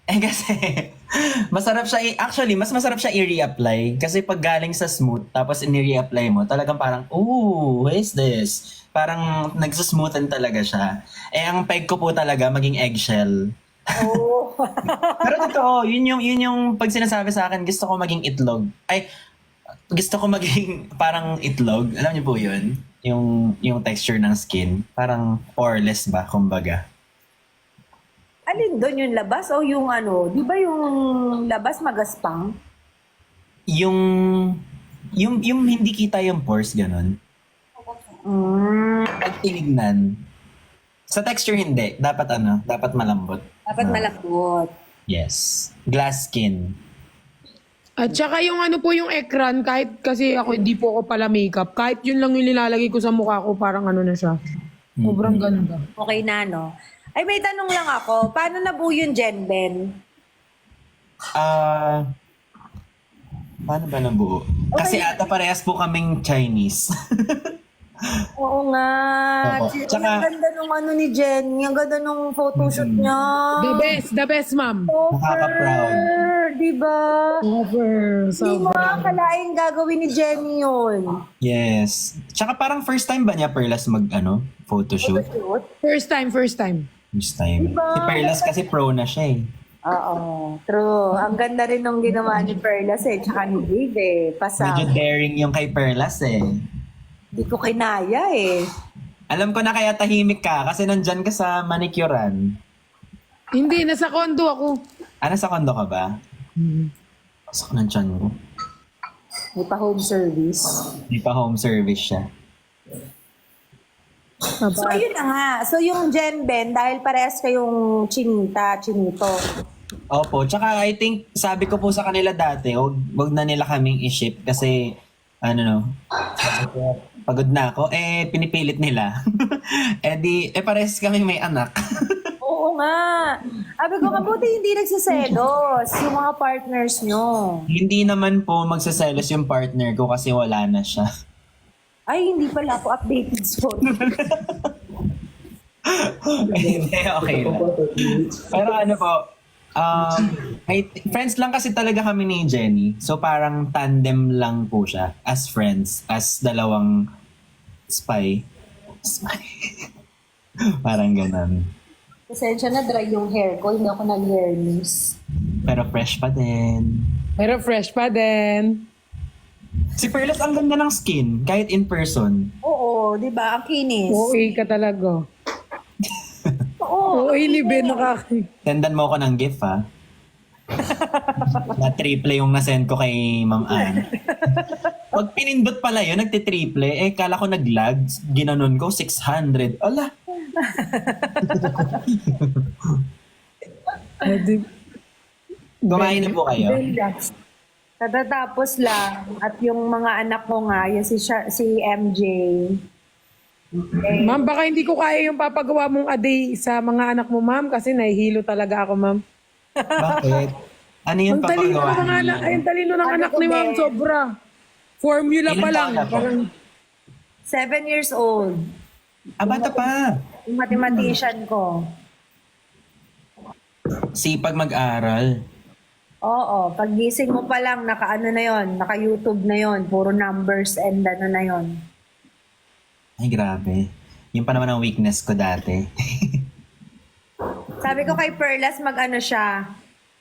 Eh kasi, masarap siya, actually, mas masarap siya i-reapply. Kasi pag galing sa smooth, tapos i-reapply mo, talagang parang, ooh, what is this? Parang nagsusmoothan talaga siya. Eh, ang peg ko po talaga, maging eggshell. Oh. Pero totoo, yun yung pag sinasabi sa akin, gusto ko maging itlog. Ay, gusto ko maging parang itlog. Alam niyo po yun? Yung texture ng skin. Parang poreless ba, kumbaga. Alin doon yung labas o yung ano? Di ba yung labas magaspang? Yung, yung hindi kita yung pores, ganun. Mm, Pag tinignan, sa texture hindi. Dapat ano, dapat malambot. dapat Ah, malambot. yes. Glass skin. At saka yung ano po yung ekran, kahit kasi ako hindi po ako pala makeup, kahit yun lang yung nilalagay ko sa mukha ko, parang ano na siya. Sobrang ganda. Okay na, no? Ay, may tanong lang ako. Paano nabuo yung Genben? Ah, paano ba nabuo? Kasi ata parehas po kaming Chinese. Oo nga. Opo. Ang ganda nung ano ni Jenny. Ang ganda nung photoshoot niya. The best, ma'am. Nakaka-proud. Di ba? Over. Hindi mo akalaing gagawin ni Jenny yun. Yes. Tsaka parang first time ba niya Perlas photoshoot? Photoshoot? First time. First time. Si Perlas kasi pro na siya eh. Oo, true. Ang ganda rin nung ginawa ni Perlas eh. Tsaka ni Dave eh. Medyo Pasang. daring yung kay Perlas eh. Hindi ko kinaya eh. Alam ko na kaya tahimik ka kasi nandyan ka sa manicurean. Hindi, nasa condo ako. Sa kondo ka ba? Pasok ng tiyan mo. May pa home service. Di pa home service siya. So, ayun na nga. So, yung Genben, dahil parehas kayong chinito. Opo, tsaka I think sabi ko po sa kanila dati, wag na nila kaming i-ship kasi ano no, pagod na ako. Eh, pinipilit nila. Parehas kami may anak. Oo nga. Sabi ko, mabuti hindi nagsiselos yung mga partners nyo. Hindi naman po magsaselos yung partner ko kasi wala na siya. Ay, hindi pala ako updated so. Hindi, okay lang. Pero ano po, friends lang kasi talaga kami ni Jenny. So parang tandem lang po siya as friends, as dalawang spy. Parang ganun. Pasensya na dry yung hair ko, hindi ako nag-hair news. Pero fresh pa din. Pero fresh pa din. Si Perlas ang ganda ng skin, kahit in person. Oo, di ba? Ang kinis. OA ka talaga. Oo. OA ni Ben nakaki. Sendan mo ako ng gift ha. Na triple yung nasend ko kay Ma'am Ann. Pag pinindot pala yun, nagtitriple, kala ko naglag, ginanon ko 600. Ala! Kumain na po kayo? Katatapos lang. At yung mga anak ko nga, yung si MJ. Ma'am, baka hindi ko kaya yung papagawa mong a day sa mga anak mo, ma'am, kasi nahihilo talaga ako, ma'am. Bakit? Ano yung Ang talino ng papagawa mga anak, ay, niyo? ang talino ng Ano anak ko, ni ma'am, Ben? sobra. Formula Ilan pa lang. taon na po? Parang, 7 years old. Bata pa. Yung mathematician ko. Sipag mag-aral. Oo, pagising mo pa lang, naka-ano na yon, naka-YouTube na yon, puro numbers and ano na yon. Ay, grabe. Yung pa naman ang weakness ko dati. Sabi ko kay Perlas, mag-ano siya,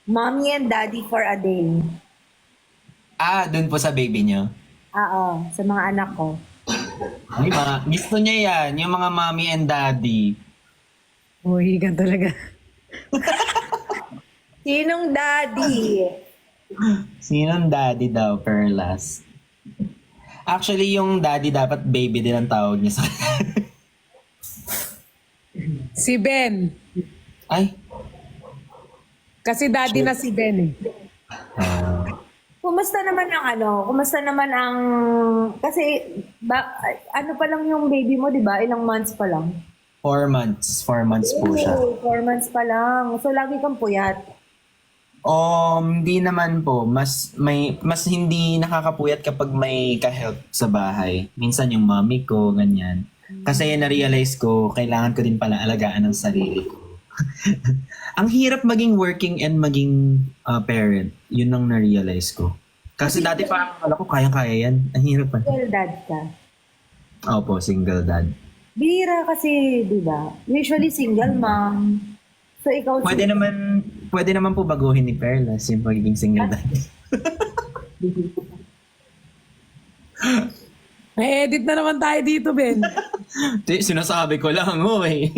Mommy and Daddy for a day. Dun po sa baby niyo. Oo, sa mga anak ko. Ay, gusto niya yan. Yung mga mommy and daddy. uy, ka talaga. Sinong daddy? Sinong daddy daw, Perlas? Actually, yung daddy dapat baby din ang tawag niya sa Si Ben. Ay. Kasi daddy na si Ben eh. Kumusta naman ang ano? Kumusta naman ang... Kasi, ano pa lang yung baby mo, di ba? Ilang months pa lang? 4 months. 4 months po siya. 4 months pa lang. So, lagi kang puyat. Hindi naman po. Mas hindi nakakapuyat kapag may ka-help sa bahay. Minsan yung mommy ko, ganyan. Kasi na-realize ko, kailangan ko din pala alagaan ng sarili ko. Ang hirap maging working and maging parent. Yun ang na-realize ko. Kasi dati parang akala ko kayang-kaya yan. Ang hirap pa. Single dad ka. Opo, single dad. Bihira kasi, di ba? Usually single mom. So ikaw Pwede naman po baguhin ni Perlas yung pagiging single dad. May edit na naman tayo dito, Ben. Sinasabi ko lang, eh.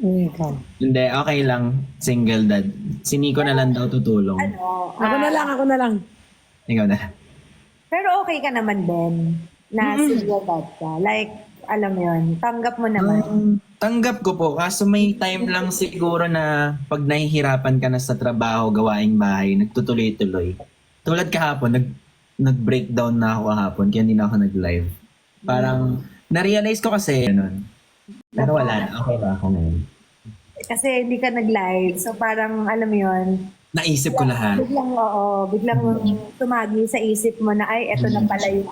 Ikaw. Hindi, okay lang. Single dad. Si Nico na lang daw tutulong. ano, Ako na lang. Ikaw na. pero okay ka naman din na single dad ka. Like, alam mo yun, tanggap mo naman. Tanggap ko po. Kaso may time lang siguro na pag nahihirapan ka na sa trabaho, gawaing bahay, nagtutuloy-tuloy. Tulad kahapon, nag-breakdown na ako kahapon kaya hindi na ako nag-live. Parang, na-realize ko kasi, ganun. Pero wala na. Okay na ako ngayon. Kasi hindi ka nag-live. So parang, alam mo yun, Naisip ko lahat. biglang tumagi sa isip mo na, ay, eto na pala yung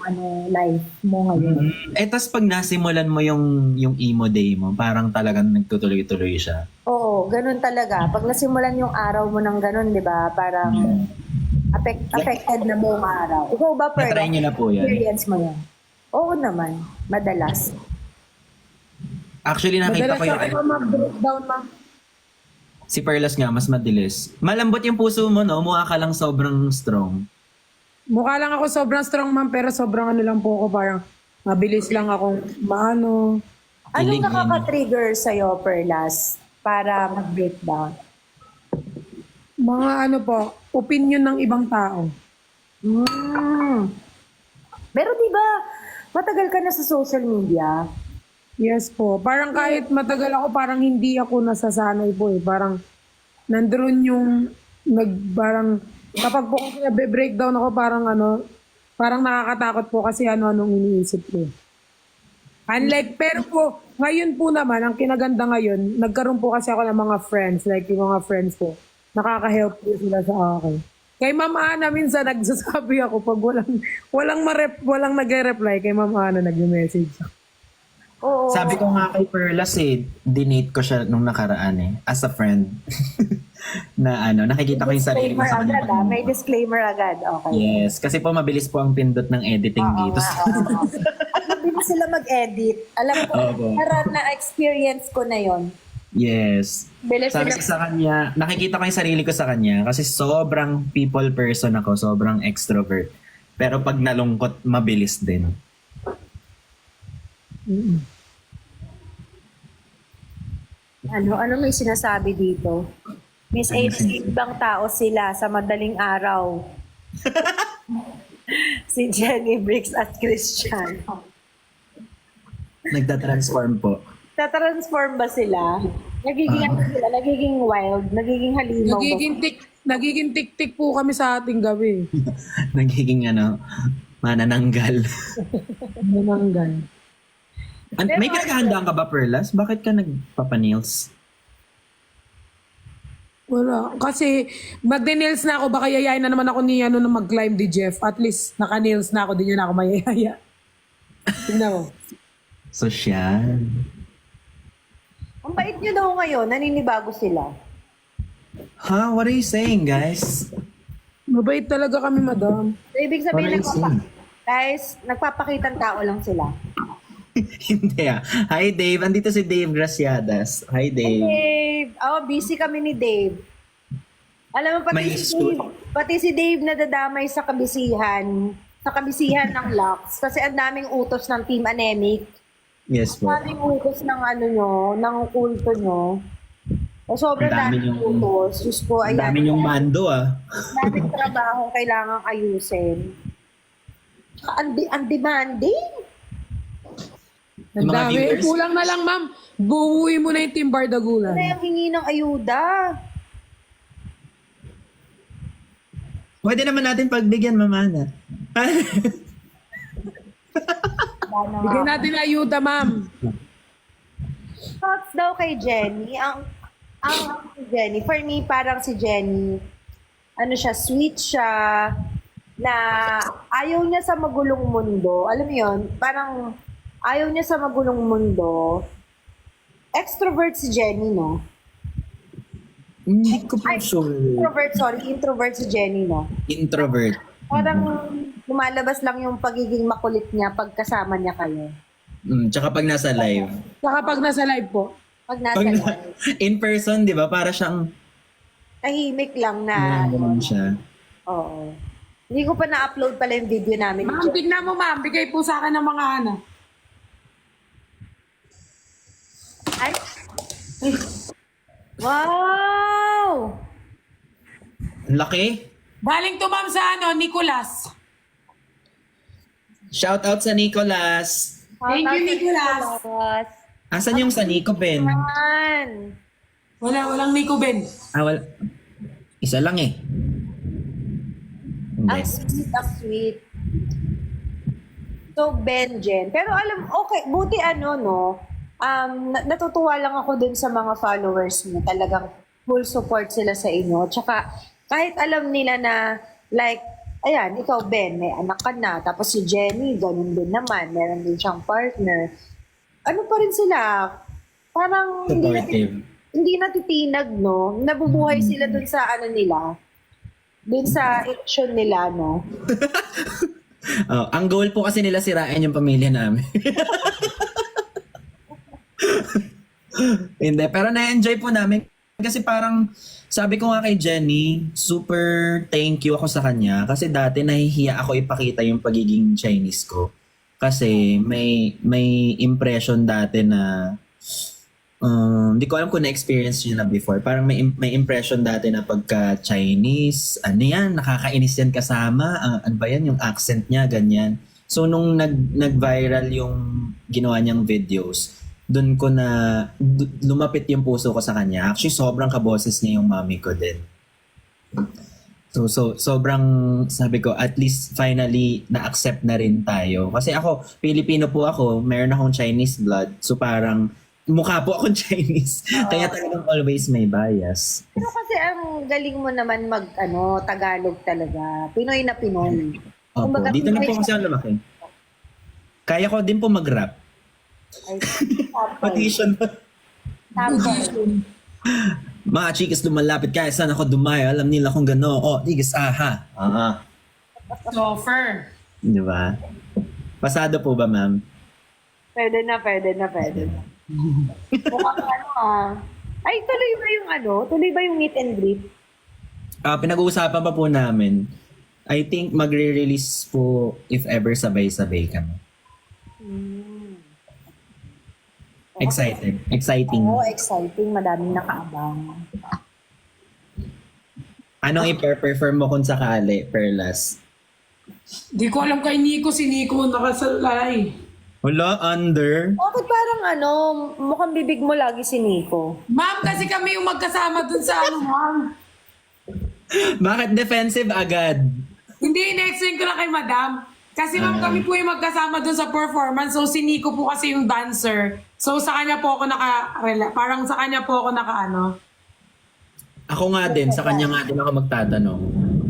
life mo ngayon. Tas pag nasimulan mo yung emo day mo, parang talagang nagtutuloy-tuloy siya. Oo, ganun talaga. Pag nasimulan yung araw mo ng ganun, di ba? Parang affected na buong araw. Ikaw ba, Perla? Na-try niyo na po yan. Experience mo yan? Oo naman. Madalas. Actually, nakita Madalas ko ako mag-breakdown, ma'am. si Perlas nga, mas madilis. Malambot yung puso mo, no? Mukha ka lang sobrang strong. Mukha lang ako sobrang strong, ma'am, pero sobrang ano lang po ako, parang mabilis lang akong maano. Anong Kilig nakaka-trigger sa'yo, Perlas, para mag-breakdown? Mga ano po, opinion ng ibang tao. Pero di ba, matagal ka na sa social media? Yes po. Parang kahit matagal ako, parang hindi ako nasasanay po eh. Parang nandun yung parang kapag po kasi breakdown ako, parang nakakatakot po kasi anong iniisip ko. Unlike, pero po, ngayon po naman, ang kinaganda ngayon, nagkaroon po kasi ako ng mga friends, like yung mga friends ko, nakaka-help po sila sa akin. Kay Ma'am Ana, minsan nagsasabi ako pag walang nagre-reply, kay Ma'am Ana nag-message ako. Oo. Sabi ko nga kay Perlas dinate ko siya nung nakaraan as a friend. Na nakikita ko yung sarili ko sa Disclaimer kanya. agad, may disclaimer agad. Okay. Yes, kasi po mabilis po ang pindot ng editing dito. At mabilis sila mag-edit. Alam ko, Opo. parang na-experience ko na yon. Yes. Bilis Sabi sila. ko sa kanya, nakikita ko yung sarili ko sa kanya kasi sobrang people person ako, sobrang extrovert. Pero pag nalungkot, mabilis din. Ano may sinasabi dito? Miss A, ibang tao sila sa madaling araw. Si Jenny Briggs at Christian. Nagda-transform po. Tatransform ba sila? Nagiging wild, nagiging halimaw. Nagiging tik-tik po kami sa ating gabi. Nagiging manananggal. Mananggal. May kinakahandaan ka ba, Perlas? Bakit ka nagpapanails? Wala. Kasi magde-nails na ako, baka yayain na naman ako ni na mag-climb di Jeff. At least naka-nails na ako, di niya na ako mayayaya. Tignan mo. Sosyal. Ang bait nyo daw ngayon, naninibago sila. Huh? What are you saying, guys? Mabait talaga kami, madam. So, ibig sabihin, What are you saying? guys, nagpapakitang tao lang sila. Hindi Hi, Dave. Andito si Dave Graciadas. Hi, Dave. Dave, busy kami ni Dave. Alam mo, May pati si Dave nadadamay sa kabisihan ng Lux. Kasi ang daming utos ng Team Anemic. Yes po. Ang daming utos ng ng kulto nyo. O sobrang Ang dami daming yung- utos. Diyos ko, Ang ayan. dami yung mando Daming trabaho kailangan ayusin. Ang demanding. Ang Yung mga dami. viewers. Kulang na lang, ma'am. Buuwi mo na yung Team Bardagulan. Ano yung hingi ng ayuda? Pwede naman natin pagbigyan, mamana. Bigyan natin ng ayuda, ma'am. Thoughts daw kay Jenny. Ang Jenny, for me, parang si Jenny, sweet siya, na ayaw niya sa magulong mundo. Alam mo yun, parang ayaw niya sa magulong mundo. extrovert si Jenny, no? Hindi ko po sure. Introvert si Jenny, no? Introvert. Parang lumalabas lang yung pagiging makulit niya pag kasama niya kayo. Tsaka pag nasa live. Saka pag nasa live po. Pag nasa Pag live, in person, di ba? Para siyang tahimik lang na. ganun siya. Oo. Hindi ko pa na-upload pala yung video namin. ni Ma'am, Jenny. tignan mo ma'am. Bigay po sa akin ng mga ano. Ay. Wow! Laki. Galing to ma'am sa ano, Nicolas. Shout out sa Nicolas. Thank you, Nicolas. Nicolas. Asan yung sa Nico Ben? Man. Walang Nico Ben. Wala. Isa lang eh. Ang Hindi. sweet, ang sweet. So, Benjen. Pero alam, okay, buti ano, no? Natutuwa lang ako dun sa mga followers mo. Talagang full support sila sa inyo. Tsaka, kahit alam nila na, like, ayan, ikaw, Ben, may anak ka na. Tapos si Jenny, ganun din naman. Meron din siyang partner. Ano pa rin sila? Parang Supportive. hindi natitinag, no? Nabubuhay sila dun sa ano nila. Dun sa action nila, no? Ang goal po kasi nila sirain yung pamilya namin. Hindi, pero na-enjoy po namin. Kasi parang, sabi ko nga kay Jenny, super thank you ako sa kanya. Kasi dati nahihiya ako ipakita yung pagiging Chinese ko. Kasi may impression dati na, hindi ko alam kung na-experience nyo na before. Parang may impression dati na pagka Chinese, ano yan, nakakainis yan kasama. Ano ba yan, yung accent niya, ganyan. So nung nag-viral yung ginawa niyang videos, doon ko na lumapit yung puso ko sa kanya. Actually, sobrang kaboses niya yung mami ko din. So sobrang sabi ko, at least finally na-accept na rin tayo. Kasi ako, Pilipino po ako, meron akong Chinese blood. So parang mukha po akong Chinese. Kaya talagang always may bias. Pero kasi ang galing mo naman Tagalog talaga. Pinoy na Pinoy. Opo, Kumbaga, dito na po Pinoy kasi ako lumaki. Kaya ko din po mag-rap. Ay, tapos. Audition. Mga chicas lumalapit kaya saan ako dumayo. Alam nila kung gano'n. Oh, tigas, aha. Offer. Di ba? Pasado po ba, ma'am? Pwede na. Mukhang Ay, tuloy ba yung meet and greet? Pinag-uusapan pa po namin. I think magre-release po if ever sabay-sabay kami. Exciting. Oo, exciting. Madaming nakaabang. Anong i-perform mo kung sakali, Perlas? Di ko alam kay Nico. Si Nico nakasalay. Wala, under. Bakit parang mukhang bibig mo lagi si Nico? Ma'am, kasi kami yung magkasama dun sa ano, ma'am. Bakit defensive agad? Hindi, in-explain ko lang kay madam. Kasi ma'am, kami po yung magkasama dun sa performance. So, si Nico po kasi yung dancer. So, sa kanya po ako parang sa kanya po ako Ako nga din, sa kanya nga din ako magtatanong.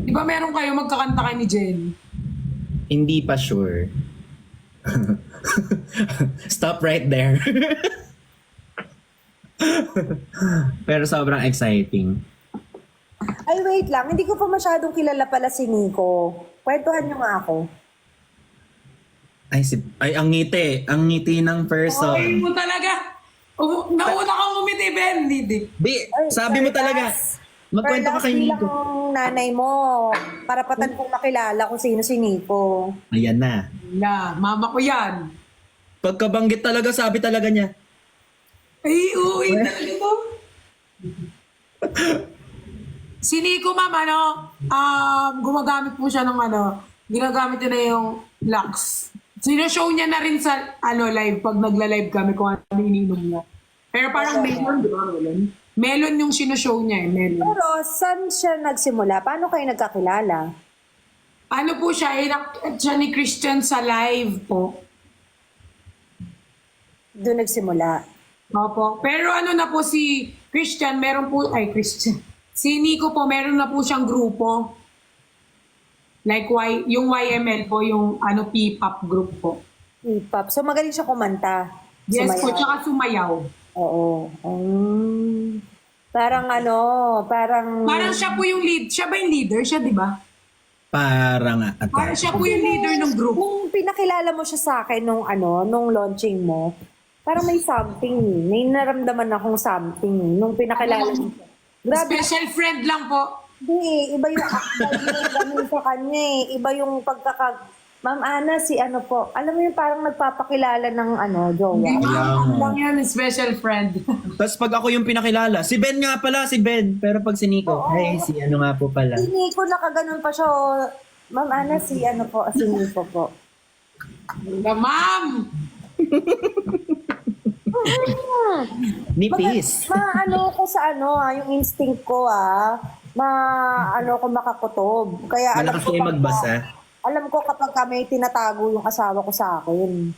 Di ba meron kayo magkakanta kay ni Jenny? Hindi pa sure. Stop right there. Pero sobrang exciting. Ay, wait lang. Hindi ko pa masyadong kilala pala si Nico. Kwentuhan niyo nga ako. Ay, ang ngiti. Ang ngiti ng person. Ay mo talaga. Nauna kang umiti, Ben. Hindi. Sabi mo talaga. Magkwento ka kay Nico. Bilang nanay mo, parapatan kong makilala kung sino si Nico. Ayan na. Mama ko yan. Pagkabanggit talaga, sabi talaga niya. Ay, uwi talaga to. Si Nico, ma'am, gumagamit po siya ng ginagamit niya na yung Lux. Sino-show niya na rin sa live pag nagla-live kami kung ano ininom niya. Pero parang melon, di ba? Melon yung sino-show niya melon. Pero saan siya nagsimula? Paano kayo nagkakilala? Ano po siya, siya ni Christian sa live po. Doon nagsimula. Opo. Pero na po si Christian, Christian. Si Nico po, meron na po siyang grupo. Like yung YML po, yung P-pop group po. Hip-hop. So magaling siya kumanta. Yes Sumayaw. po, tsaka sumayaw. Oo. Parang ano, parang... Parang siya po yung lead. Siya ba yung leader? Siya, di ba? Parang Parang siya po yung leader ng group. Nung pinakilala mo siya sa akin nung launching mo, parang may something. May naramdaman akong something nung pinakilala mo siya. Grabe. Special friend lang po. Hindi, iba yung akbay yung ganun sa kanya eh. Iba yung Ma'am Ana, si ano po, alam mo yung parang nagpapakilala ng jowa. Di ba? Alam mo. Lang yan, special friend. Tapos pag ako yung pinakilala, si Ben nga pala, si Ben. Pero pag si Nico, hey, si ano nga po pala. Si Nico nakaganon pa siya. Ma'am Ana, si Nico po. The ma'am! Nipis. Maano ko sa yung instinct ko ko makakutob. Kaya Malakas kayo magbasa. Alam ko kapag may tinatago yung asawa ko sa akin.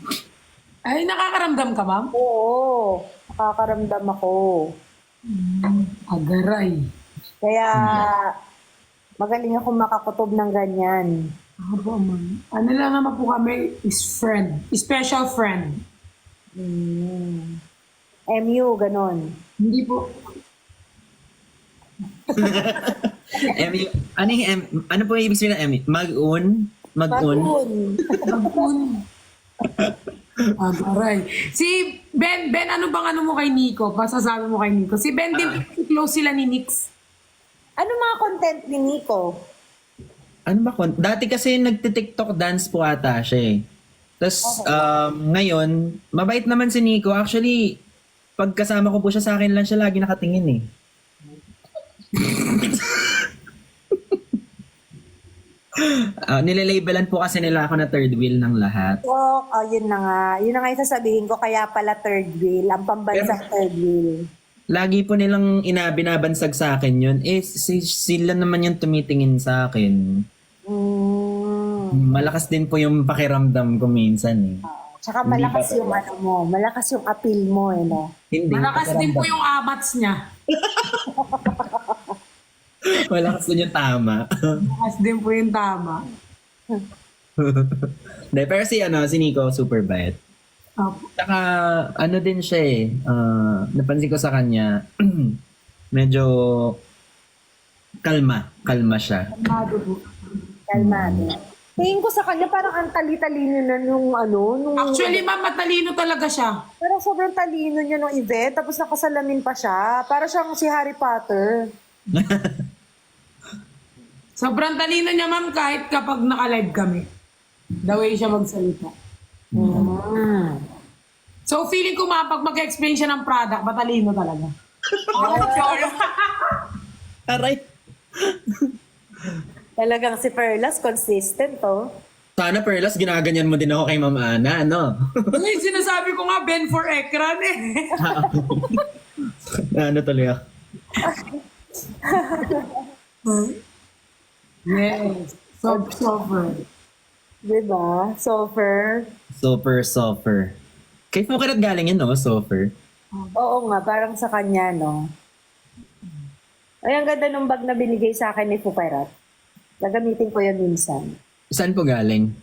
Ay, nakakaramdam ka, ma'am? Oo, nakakaramdam ako. Agaray. Kaya magaling ako makakutob ng ganyan. Ako, ma'am. Ano lang naman po kami is friend. Special friend. MU, ganon. Hindi po. Emmy, ano po yung ibig sabihin ng Emmy? Mag-un? Mag-un? Bagun. Agaray. Si Ben, ano bang ano mo kay Nico? Pasasabi mo kay Nico. Si Ben din, close sila ni Nix. Ano mga content ni Nico? Ano ba? Dati kasi nagti-TikTok dance po ata siya eh. Tapos ngayon, mabait naman si Nico. Actually, pagkasama ko po siya sa akin lang siya lagi nakatingin eh. Nilalabelan po kasi nila ako na third wheel ng lahat. So, yun na nga. Yun na nga yung sasabihin ko, kaya pala third wheel. Ang pambansang third wheel. Lagi po nilang binabansag sa akin yun. Sila naman yung tumitingin sa akin. Malakas din po yung pakiramdam ko minsan eh. Tsaka malakas yung malakas yung appeal mo no? Hindi. Malakas din po yung amats niya. Malakas din yung tama. Malakas din po yung tama. De, pero si Nico, super bait. Opo. Saka, din siya eh. Napansin ko sa kanya, medyo kalma siya. Kalmado po. Kalmado. Tingin ko sa kanya parang ang tali-talino na nung Actually, ma'am, matalino talaga siya. parang sobrang talino niya nung event, tapos nakasalamin pa siya. Para siyang si Harry Potter. Sobrang talino niya, ma'am, kahit kapag naka-live kami. The way siya magsalita. So, feeling ko, ma'am, pag mag-explain siya ng product, matalino talaga. Aray. Talagang si Perlas, consistent Sana Perlas, ginaganyan mo din ako kay Ma'am Ana, ano? Ay, sinasabi ko nga, Ben for ekran eh. Ano tuloy ako? Yes. Sober. Diba? Sofer. Super. Kay Fukirat galing yun, no? Super. Oo nga, parang sa kanya, no? Ay, ang ganda nung bag na binigay sa akin ni Fuperat. Nagamitin ko yan minsan. Saan po galing?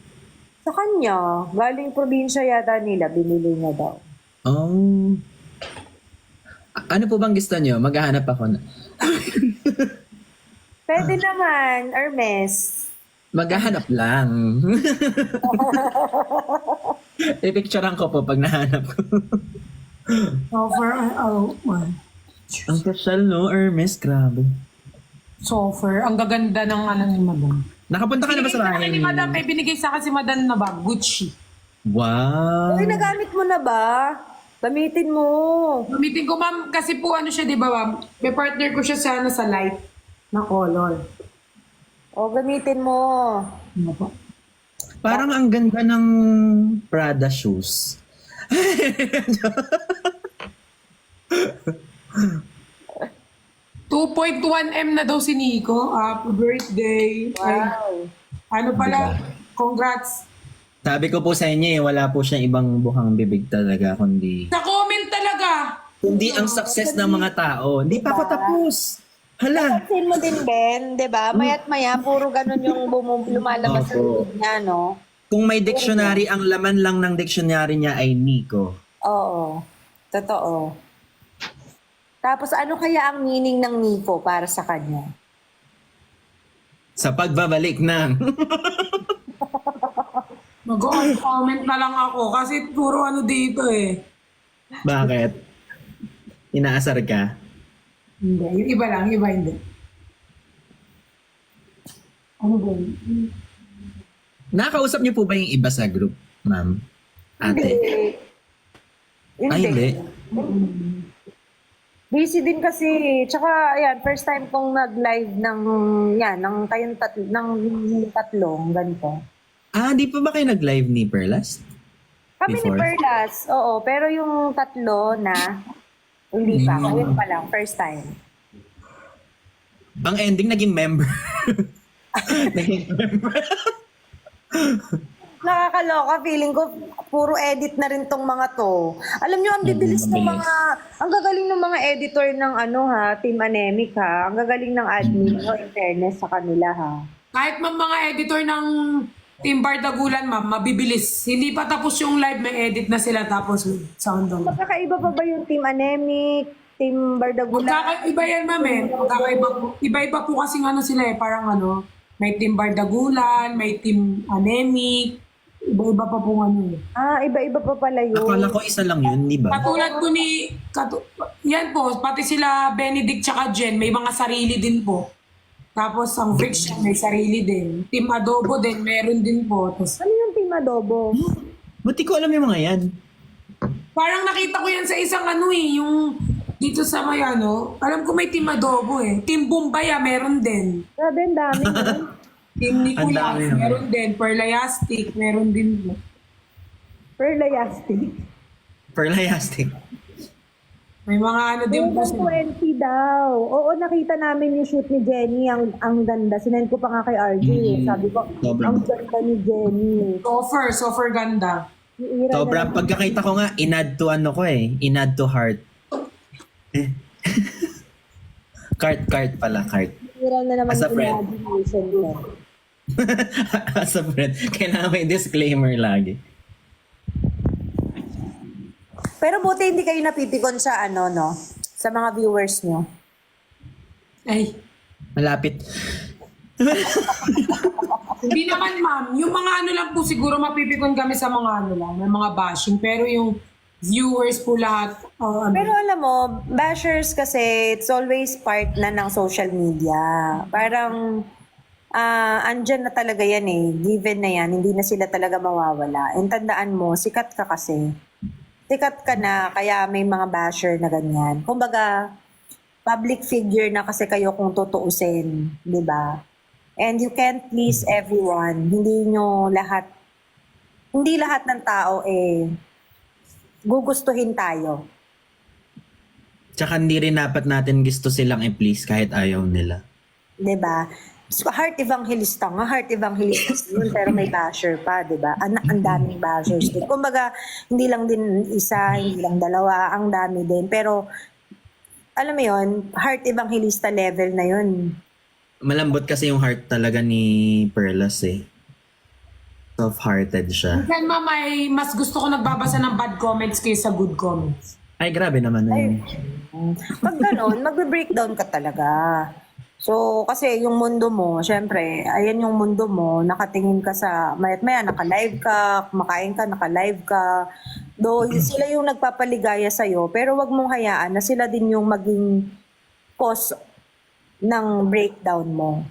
Sa kanya, galing probinsya yata nila, binili niya daw. Oh. Ano po bang gusto nyo? Maghahanap ako na. Pwede naman, Hermes. Maghahanap lang. I-picturean ko po pag nahanap ko. Sober. Ang social, no? Hermes, grabe. Sofer. Ang gaganda ng ni Madam. Nakapunta ka na ba sa bahay? Ni Madam, may binigay sa akin si Madam na bag. Gucci. Wow. Uy, nagamit mo na ba? Gamitin mo. Gamitin ko, ma'am, kasi po ano siya, di ba, ma'am? May partner ko siya sa light na color. O, gamitin mo. Ano po? Parang ang ganda ng Prada shoes. 2.1M na daw si Nico. Happy birthday. Wow. Ano pala? Congrats. Sabi ko po sa inyo eh, wala po siyang ibang buhang bibig talaga, kundi ang success ng mga tao. Hindi pa ako tapos. Hala. Pansin mo din, Ben, di ba? Mayat maya, puro ganun yung lumalabas sa Opo. bibig niya, no? Kung may dictionary, ang laman lang ng dictionary niya ay Nico. Oo. Totoo. Tapos ano kaya ang meaning ng Nico para sa kanya? Sa pagbabalik ng... Mag-comment na lang ako kasi puro ano dito eh. Bakit? Inaasar ka? Hindi, yung iba lang, yung iba hindi. Ano ba yun? Nakakausap niyo po ba yung iba sa group, ma'am? Ate? Ay, hindi. Busy din kasi. Tsaka, ayan, first time kong nag-live ng, yan, ng kayong tatlong, ganito. Ah, di pa ba kayo nag-live ni Perlas? Kami ni Before? Perlas, oo. Pero yung tatlo na, hindi pa. Ngayon pa lang, first time. Ang ending, naging member. Naging member. Nakakaloka, feeling ko, puro edit na rin tong mga to. Alam nyo, ang bibilis ng Mabilis. mga, ang gagaling ng mga editor ng ano ha, Team Anemic ha. Ang gagaling ng admin, no, in fairness sa kanila ha. Kahit mga editor ng Team Bardagulan, ma'am, mabibilis. Hindi pa tapos yung live, may edit na sila tapos with sound on. Magkakaiba pa ba yung Team Anemic, Team Bardagulan? Magkakaiba yan, ma'am eh. Magkakaiba po. Iba-iba po kasing ano sila eh. Parang ano, may Team Bardagulan, may Team Anemic. Iba-iba pa po ano eh. Ah, iba-iba pa pala yun. Akala ko isa lang yun, di ba? Katulad po ni... yan po, pati sila Benedict tsaka Jen, may mga sarili din po. Tapos ang Friction may sarili din. Team Adobo din, meron din po. Tapos, Ano yung Team Adobo? Buti ko alam yung mga yan. parang nakita ko yan sa isang ano eh, yung dito sa may ano, alam ko may Team Adobo eh. Team Bumbaya, meron din. Grabe, ang dami yun. Team Ang Nicolas, dami naman. meron din. Perlayastic, meron din po. Perlayastic. Perlayastic. May mga ano din po More sila. than 20 daw. Oo, nakita namin yung shoot ni Jenny. Ang ganda. Sinend ko pa nga kay RJ. Sabi ko, Sobrang. ang ganda ni Jenny. Sofer ganda. Yung ira Sobrang pagkakita ko nga, inad to ano ko eh. Inad to heart. Cart pala, cart. ira na naman As a yung friend. imagination ko. As a friend, kailangan may disclaimer lagi. Pero buti hindi kayo napipikon sa ano, no? Sa mga viewers nyo. Ay, Malapit. hindi naman ma'am. Yung mga ano lang po siguro mapipikon kami sa mga ano lang, may mga bashing. Pero yung viewers po lahat, ano, Pero alam mo, bashers kasi it's always part na ng social media. Parang andyan na talaga yan eh. Given na yan, hindi na sila talaga mawawala. And tandaan mo, sikat ka kasi. Sikat ka na, kaya may mga basher na ganyan. Kumbaga, public figure na kasi kayo kung tutuusin, di ba? And you can't please everyone. Hindi lahat ng tao gugustuhin tayo. Tsaka hindi rin dapat natin gusto silang i-please kahit ayaw nila. 'Di ba? So, heart evangelista nga, heart evangelista yun, pero may basher pa, 'di ba? Ang daming bashers din. Kumbaga, hindi lang din isa, hindi lang dalawa, ang dami din. Pero, alam mo yun, heart evangelista level na yun. Malambot kasi yung heart talaga ni Perlas eh. Soft-hearted siya. minsan ma'am ay mas gusto ko nagbabasa ng bad comments kaysa good comments. Ay, grabe naman na yun. Pag ganun, magbe-breakdown ka talaga. So, kasi yung mundo mo, syempre, ayan yung mundo mo, nakatingin ka sa, maya naka-live ka, kumakain ka, naka-live ka. Though, sila yung nagpapaligaya sa'yo, pero wag mong hayaan na sila din yung maging cause ng breakdown mo.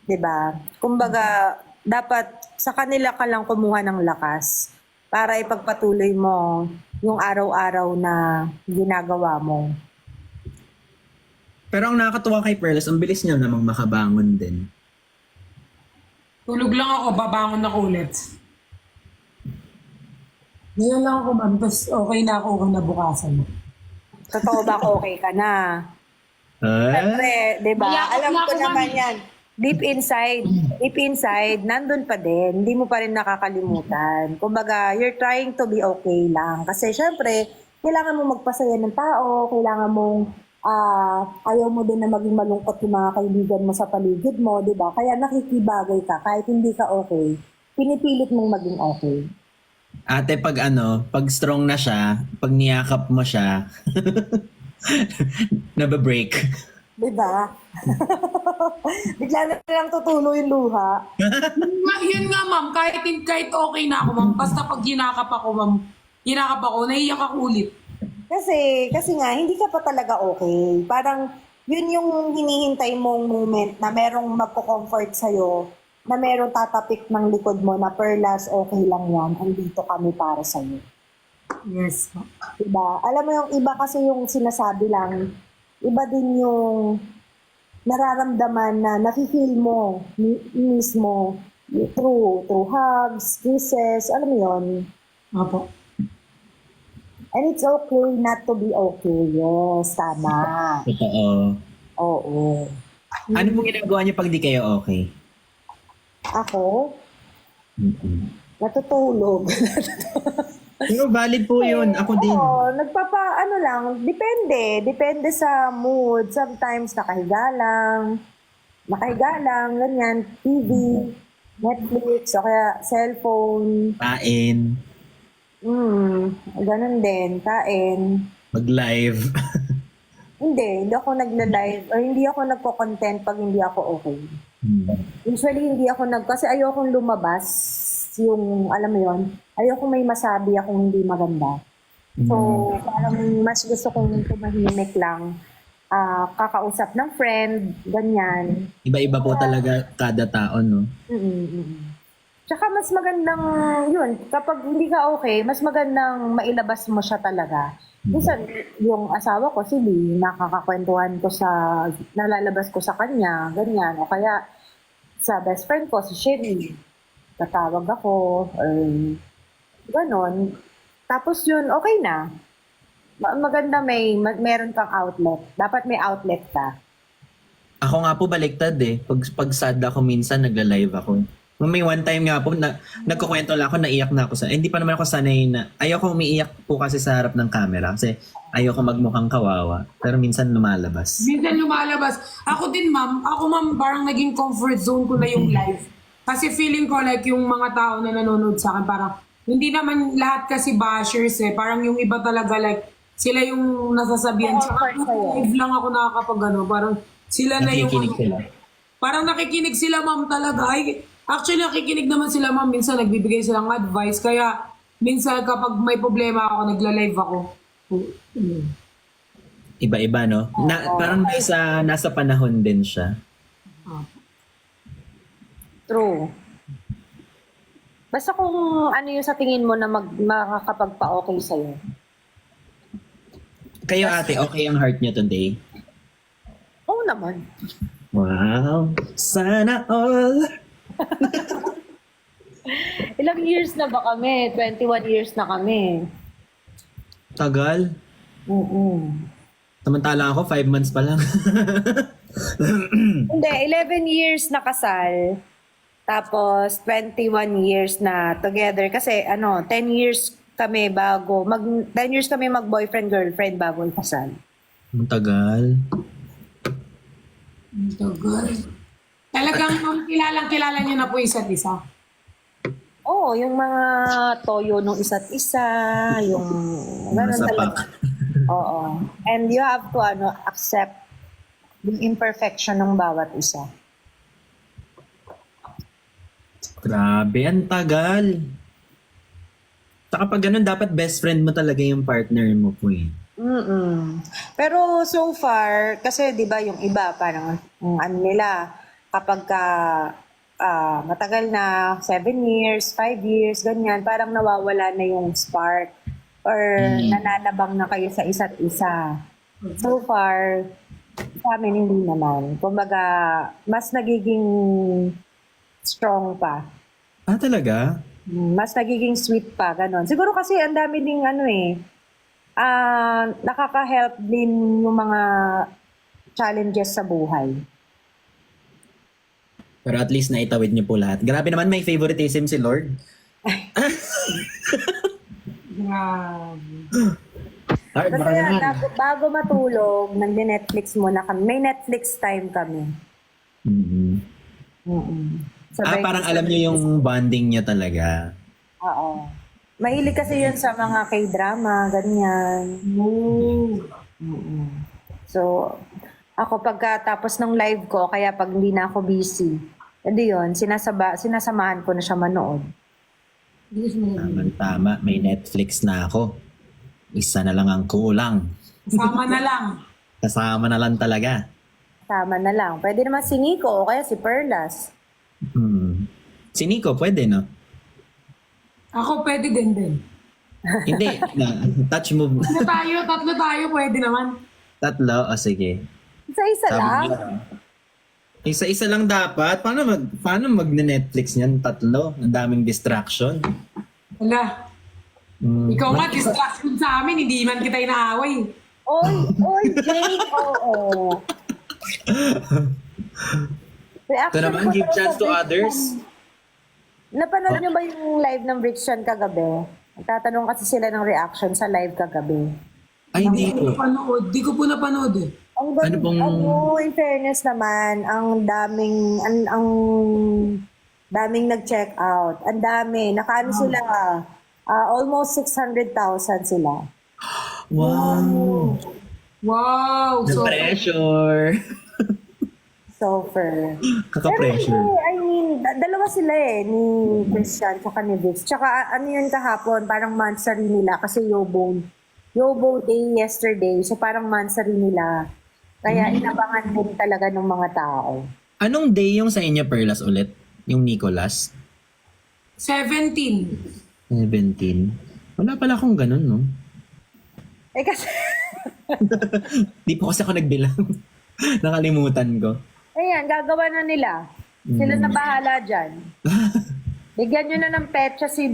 'Di ba? Kumbaga, dapat sa kanila ka lang kumuha ng lakas para ipagpatuloy mo yung araw-araw na ginagawa mo. Pero ang nakakatuwa kay Perlas, ang bilis niya namang makabangon din. Tulog lang ako, babangon ako ulit. Ngayon lang ako ma'am, tapos okay na ako kinabukasan. Totoo ba okay ka na? Siyempre, di ba? Mayakap Alam na ko ako, naman mami. yan. Deep inside, nandun pa din. Hindi mo pa rin nakakalimutan. Kumbaga, you're trying to be okay lang. Kasi syempre, kailangan mo magpasaya ng tao, kailangan mong ayaw mo din na maging malungkot yung mga kaibigan mo sa paligid mo, di ba? Kaya nakikibagay ka, kahit hindi ka okay, pinipilit mong maging okay. Ate, pag strong na siya, pag niyakap mo siya, Nababreak. Diba? Bigla na lang tutulo yung luha. Yun nga, ma'am. Kahit okay na ako, ma'am. Basta pag ginakap ako, ma'am. Ginakap ako, naiyak ako ulit. Kasi nga, hindi ka pa talaga okay. Parang, yun yung hinihintay mong moment na merong magko-comfort sa'yo, na merong tatapik ng likod mo na Perlas, okay lang yan, andito kami para sa'yo. Yes. Diba? Alam mo yung iba kasi yung sinasabi lang, iba din yung nararamdaman na nafe-feel mo mismo through hugs, kisses, alam mo yun. Opo. And it's okay not to be okay. Yes, tama. Totoo. Oo. Ano pong ginagawa niyo pag di kayo okay? Ako, Mm-mm. natutulog. Pero valid po yun. Ako din. Oo, ano lang, depende. Depende sa mood. Sometimes nakahiga lang, ganyan, TV, Netflix, o kaya cellphone. Kain. Ganun din, kain. Mag-live. Hindi ako nagla-live or hindi ako nagko-content pag hindi ako okay. Usually hindi ako kasi ayokong lumabas yung, alam mo yon, ayokong may masabi akong hindi maganda. So, parang mas gusto kong tumahimik lang, kakausap ng friend, ganyan. Iba-iba po talaga kada tao, no? Tsaka mas magandang, yun, kapag hindi ka okay, mas magandang mailabas mo siya talaga. Minsan, yung asawa ko, si Lee, nakakakwentuhan ko nalalabas ko sa kanya, ganyan. O kaya, sa best friend ko, si Sherry, tatawag ako, or ganon. Tapos yun, okay na. Maganda meron kang outlet. Dapat may outlet ka. Ako nga po baliktad eh. Pag sad ako minsan, nagla-live ako. May one time nga po, nagkukwento lang ako, naiyak na ako hindi pa naman ako sanay na, ayoko umiiyak po kasi sa harap ng camera kasi ayoko magmukhang kawawa. Pero minsan lumalabas. Minsan lumalabas. Ako din, ma'am. Ako, ma'am, parang naging comfort zone ko na yung live. Kasi feeling ko like yung mga tao na nanonood sa akin, parang hindi naman lahat kasi bashers eh. Parang yung iba talaga like, sila yung nasasabihan. Tsaka live lang ako nakakapag parang sila na yung... Nakikinig sila. Parang nakikinig sila, ma'am, talaga. Actually, nakikinig naman sila, ma'am. Minsan nagbibigay silang advice. Kaya, minsan kapag may problema ako, nagla-live ako. Iba-iba, no? Parang nasa panahon din siya. True. Basta kung ano yung sa tingin mo na makakapagpa-okay sa'yo. Kayo ate, okay ang heart niyo today? Oo naman. Wow! Sana all! Ilang years na ba kami? 21 years na kami. Tagal. Samantala ako, 5 months pa lang. Hindi, 11 years na kasal. Tapos 21 years na together. Kasi 10 years kami 10 years kami mag-boyfriend, girlfriend bago ikasal. Ang tagal. Talagang kilalang-kilala niyo na po isa't isa. Oo, yung mga toyo nung isa't isa, yung ganun Nasa talaga. Oo. And you have to accept yung imperfection ng bawat isa. Grabe, ang tagal. Saka pag ganun, dapat best friend mo talaga yung partner mo po eh. Pero so far, kasi 'di ba yung iba parang nila kapag matagal na 7 years, 5 years, ganyan, parang nawawala na yung spark or nananabang na kayo sa isa't isa. So far, sa amin hindi naman. Kumbaga, mas nagiging strong pa. Ah, talaga? Mas nagiging sweet pa, ganon. Siguro kasi ang dami ding nakaka-help din yung mga challenges sa buhay. Pero at least naitawid niyo po lahat. Grabe naman, may favoritism si Lord. Grabe. Lord, baka Kasi naman. bago matulog, nag-Netflix muna kami. May Netflix time kami. Sabay- Parang alam niyo yung bonding niyo talaga. Oo. Mahilig kasi yun sa mga K-drama, ganyan. So, ako pagkatapos ng live ko, kaya pag hindi na ako busy, hindi yun, sinasamahan ko na siya manood. Tama, may Netflix na ako. Isa na lang ang kulang. Sama na lang. Kasama na lang talaga. Tama na lang. Pwede naman si Nico o kaya si Perlas. Si Nico, pwede, no? Ako pwede din. Hindi, touch move. Tatlo tayo, pwede naman. Tatlo, o sige. Isa-isa Sabi lang. niyo, isa-isa lang dapat. Paano mag-Netflix niyan? Tatlo. Ang daming distraction. Wala. Ikaw nga, distraction sa amin, hindi man kita inaaway. Oy, Jane, oo. Ito naman, give chance to others. Napanood niyo ba yung live ng Rickson kagabi? Tatanong kasi sila ng reaction sa live kagabi. Ay, hindi ko. Di ko po napanood eh. Ang Ano pong- in fairness naman, ang daming nag-check out. Ang dami. Nakaano sila, almost 600,000 sila. Wow. Wow! The So, pressure. Sofer. Kaka-pressure. I mean, dalawa sila ni Christian tsaka ni Vix. Tsaka ano yun kahapon, parang mansari nila kasi Yobo day yesterday. So parang mansari nila. Kaya inabangan din talaga ng mga tao. Anong day yung sa inyo, Perlas, ulit? Yung Nicolas? 17. 17. Wala pala akong ganun, no? Eh kasi, Di po kasi ako nagbilang. Nakalimutan ko. ayan, gagawa na nila. Sila na bahala dyan. Bigyan nyo na ng petsa si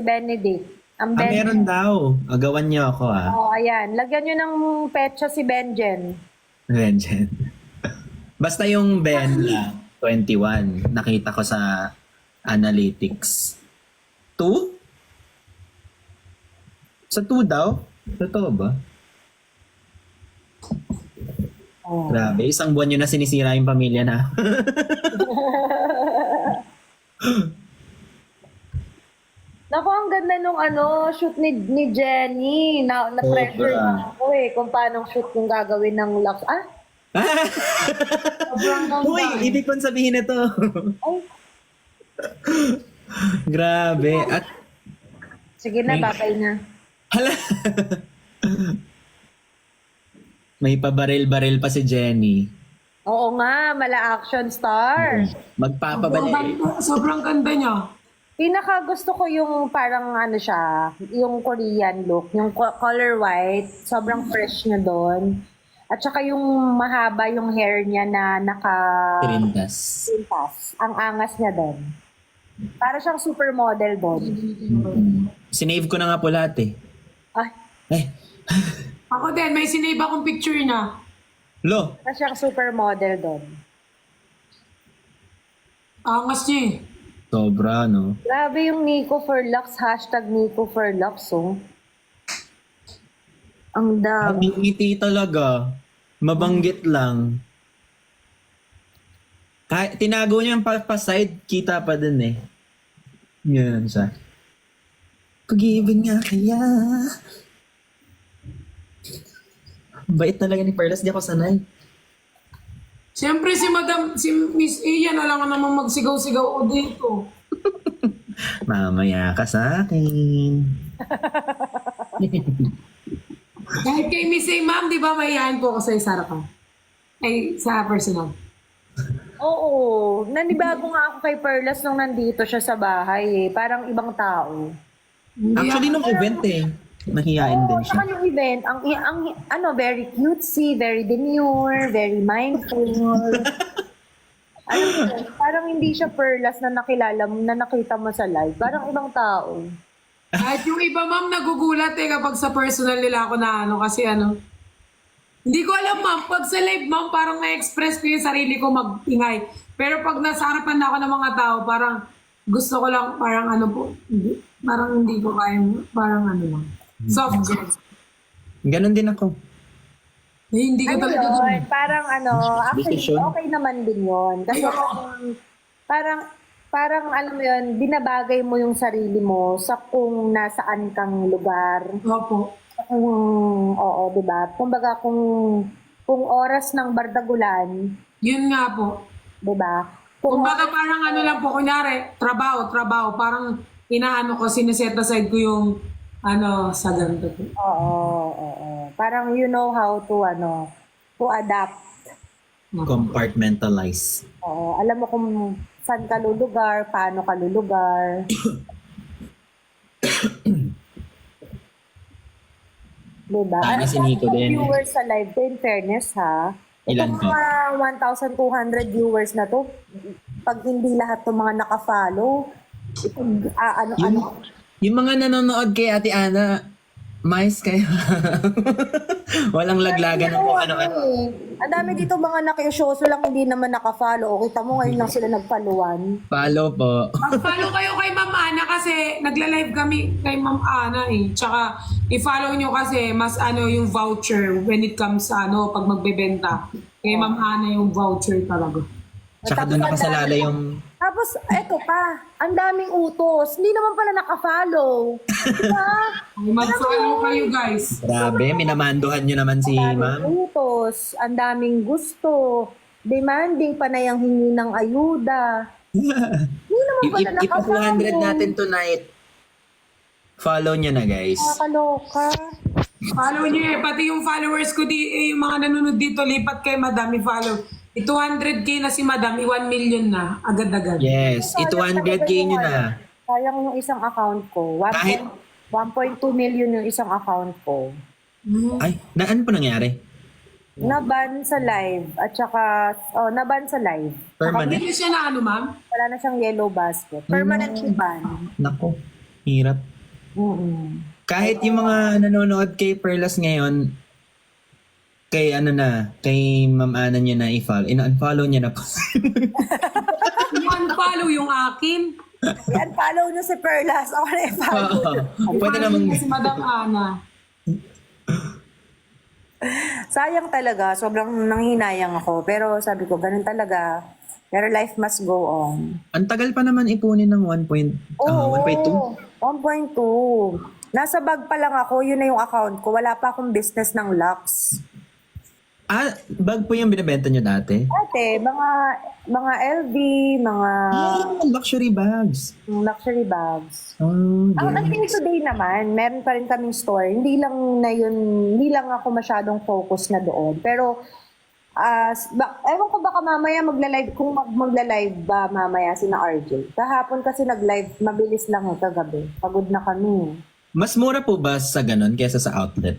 Benedict. Ang Meron daw. Agawan niyo ako, Oh, ayan. Lagyan nyo ng petsa si Benjen. Legend. Basta yung Ben lang, 21. Nakita ko sa analytics. 2? Sa 2 daw? Totoo ba? Oh. Grabe, isang buwan nyo na sinisira yung pamilya na. Naku, ang ganda nung shoot ni Jenny. Na-pressure Sobra. na ako kung paano shoot yung gagawin ng Lux. Uy, ibig kong sabihin ito. Ay, Grabe. At sige na, babay na. hala. May pabaril-baril pa si Jenny. Oo nga, mala action star. Magpapabaril. Sobrang ganda niya. Pinaka gusto ko yung parang siya, yung Korean look, yung color white, sobrang fresh niya doon. At saka yung mahaba yung hair niya na Tirindas. pintas. Ang angas niya doon. Para siyang supermodel doon. Sinave ko na nga po lahat eh. Ay, Eh, Ako din, may sinave akong picture niya. lo. para siyang supermodel doon. Angas niya eh. Sobra, no? Grabe yung Nico for Lux, hashtag Nico for Lux, oh. Ang dami. Ang ngiti talaga. Mabanggit lang. Kahit tinago niya yung pa-side, kita pa din eh. Yan siya. Pag-ibig nga kaya. Bait talaga ni Perlas, di ako sanay. Siyempre si Miss Iya na lang naman magsigaw-sigaw o dito. Mamaya ka sa akin. Kahit kay Miss A, ma'am, di ba mahihayin po ako sa isarapan? Ay, sa personal. Oo, nanibago nga ako kay Perlas nung nandito siya sa bahay eh. Parang ibang tao. Actually, nung event eh. Mahihain din siya. Saka yung event, very cutesy, very demure, very mindful. Alam mo, parang hindi siya Perlas na nakilala mo, na nakita mo sa live. Parang ibang tao. Kahit yung iba, ma'am, nagugulat eh kapag sa personal nila ako na kasi hindi ko alam, ma'am. Pag sa live, ma'am, parang na-express ko yung sarili ko mag-ingay. Pero pag nasa harapan na ako ng mga tao, parang gusto ko lang, parang parang hindi ko kaya, parang lang. Soft girl. Ganon din ako. Eh, hindi ko talaga Yun, ganun. parang actually, Decision. okay naman din yun. Kasi parang alam mo yun, binabagay mo yung sarili mo sa kung nasaan kang lugar. Opo. Oo, di ba? Kumbaga, kung oras ng bardagulan, Yun nga po. di ba? Kung Kumbaga parang ano lang po, kunyari, trabaho. Parang inaano ko, sineset aside ko yung sa ganito po. oo. Parang you know how to, to adapt. Compartmentalize. Oo, alam mo kung saan ka lulugar, paano ka lulugar. Diba? Tama si Nico din. Viewers sa live ko, in fairness ha. Ilan Itong mga 1,200 viewers na to, pag hindi lahat ng mga nakafollow, Yung mga nanonood kay Ate Ana, mais kayo. Walang laglagan ng kung ano-ano. Ang dami dito mga nakisyoso lang hindi naman nakafollow. Kita mo ngayon lang sila nagpaluan. Follow po. Mag-follow kayo kay Ma'am Ana kasi nagla-live kami kay Ma'am Ana eh. Tsaka i-follow nyo kasi mas yung voucher when it comes sa pag magbebenta. Kay Ma'am Ana yung voucher talaga. Tsaka doon nakasalala yung... Tapos, eto pa, ang daming utos. Hindi naman pala nakafollow. Diba? Mag-follow kayo guys. Grabe, minamandohan nyo naman si Ang daming ma'am. utos, ang daming gusto. Demanding pa na yung hingi ng ayuda. Hindi naman pala Ipa 200 nakafollow. natin tonight. Follow nyo na guys. Nakakaloka. Follow nyo eh. Pati yung followers ko, yung mga nanonood dito, lipat kay Madam, i-follow. 200k na si Madam, 1 million na. Agad-agad. Yes, i-200k nyo na. Sayang yung isang account ko. Kahit- 1.2 million yung isang account ko. Ay, ano po nangyari? Naban sa live. At saka, naban sa live. Permanent? Hindi siya na ma'am? Wala na siyang yellow basket. Permanently ban. Nako, hirap. Kahit yung mga nanonood kay Perlas ngayon, kay kay Ma'am Ana nyo na i-follow. In-unfollow nyo na po. I-unfollow yung akin. Yan, follow nyo si Perlas. Ako na i-follow. Pwede namang... Si Madam Ana. Sayang talaga. Sobrang nanghinayang ako. Pero sabi ko, ganun talaga. Pero life must go on. Ang tagal pa naman ipunin ng 1.2. Oo. 1.2. Nasa bag pa lang ako. Yun na yung account ko. Wala pa akong business ng Lux. Bag po yung binibenta nyo dati? Dati, mga LV, mga Luxury bags. luxury bags. Oh, Until today naman, meron pa rin kaming store. Hindi lang ako masyadong focus na doon. Pero, ewan ko baka mamaya magla-live, kung magla-live ba mamaya si na RJ. Kahapon kasi nag-live, mabilis lang kagabi. Pagod na kami. Mas mura po ba sa ganun kesa sa outlet?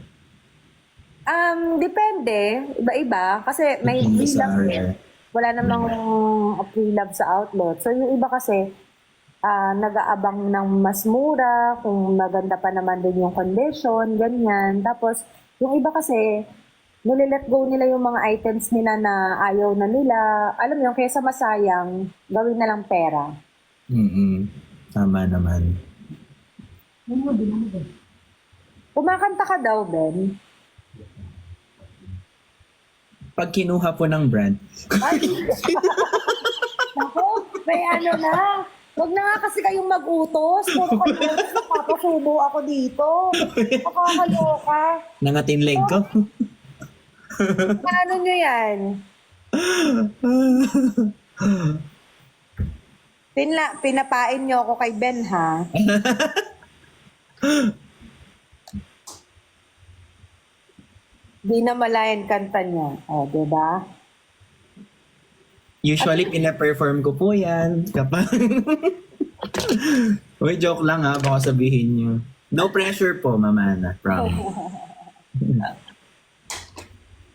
Depende. Iba-iba. Kasi may Depende sa pre-love area. wala namang pre-love sa outlet. So, yung iba kasi, nag-aabang ng mas mura, kung maganda pa naman din yung condition, ganyan. Tapos, yung iba kasi, nililet go nila yung mga items nila na ayaw na nila. Alam mo yung kaysa masayang, gawin na lang pera. Tama naman. Kumakanta ka daw, Ben. Pag kinuha po ng brand, Ako, may na. Huwag na nga kasi kayong mag-utos. Puro kayo, papasubo ako dito. Nakakaloka. nangatin leg ko. Paano nyo yan? Pinapain nyo ako kay Ben, ha? Di na malayan kanta niya. O, diba? Usually, pina-perform ko po yan. Kapag... Uy, joke lang ha. Baka sabihin nyo. No pressure po, Mama Ana. Promise.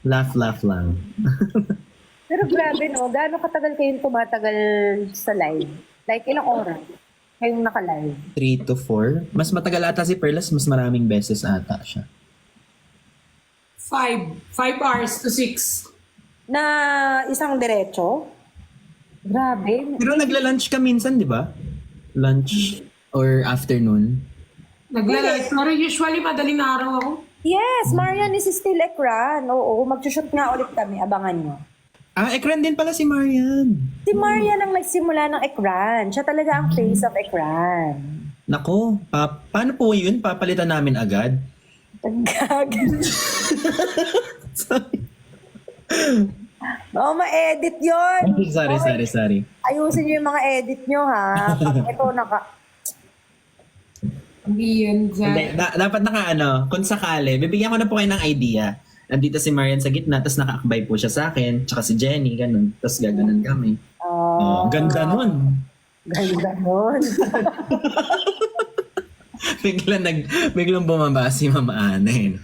Laugh lang. Pero grabe, no? Gaano katagal kayong tumatagal sa live? Like, ilang oras kayong naka-live? 3 to 4. Mas matagal ata si Perlas. Mas maraming beses ata siya. 5 hours to 6. Na isang diretso? Grabe. Pero nagla-lunch ka minsan, di ba? Lunch or afternoon. Nagla-live. Pero usually madaling araw ako. Yes, Marian is still ekran. Oo, mag-shoot nga ulit kami. Abangan nyo. Ekran din pala si Marian. Si Marian ang nagsimula ng ekran. Siya talaga ang face of ekran. Nako, paano po yun? Papalitan namin agad? Gag. Oo, ma-edit yun. Sorry. Ayusin nyo yung mga edit nyo, ha? Pag ito Hindi yan dyan. Hindi, dapat kung sakali, bibigyan ko na po kayo ng idea. Nandito si Marian sa gitna, tapos nakaakbay po siya sa akin, tsaka si Jenny, ganun. Tapos gaganon kami. Ganda nun. Ganda nun. Biglang bumaba si Mama Ana. Eh.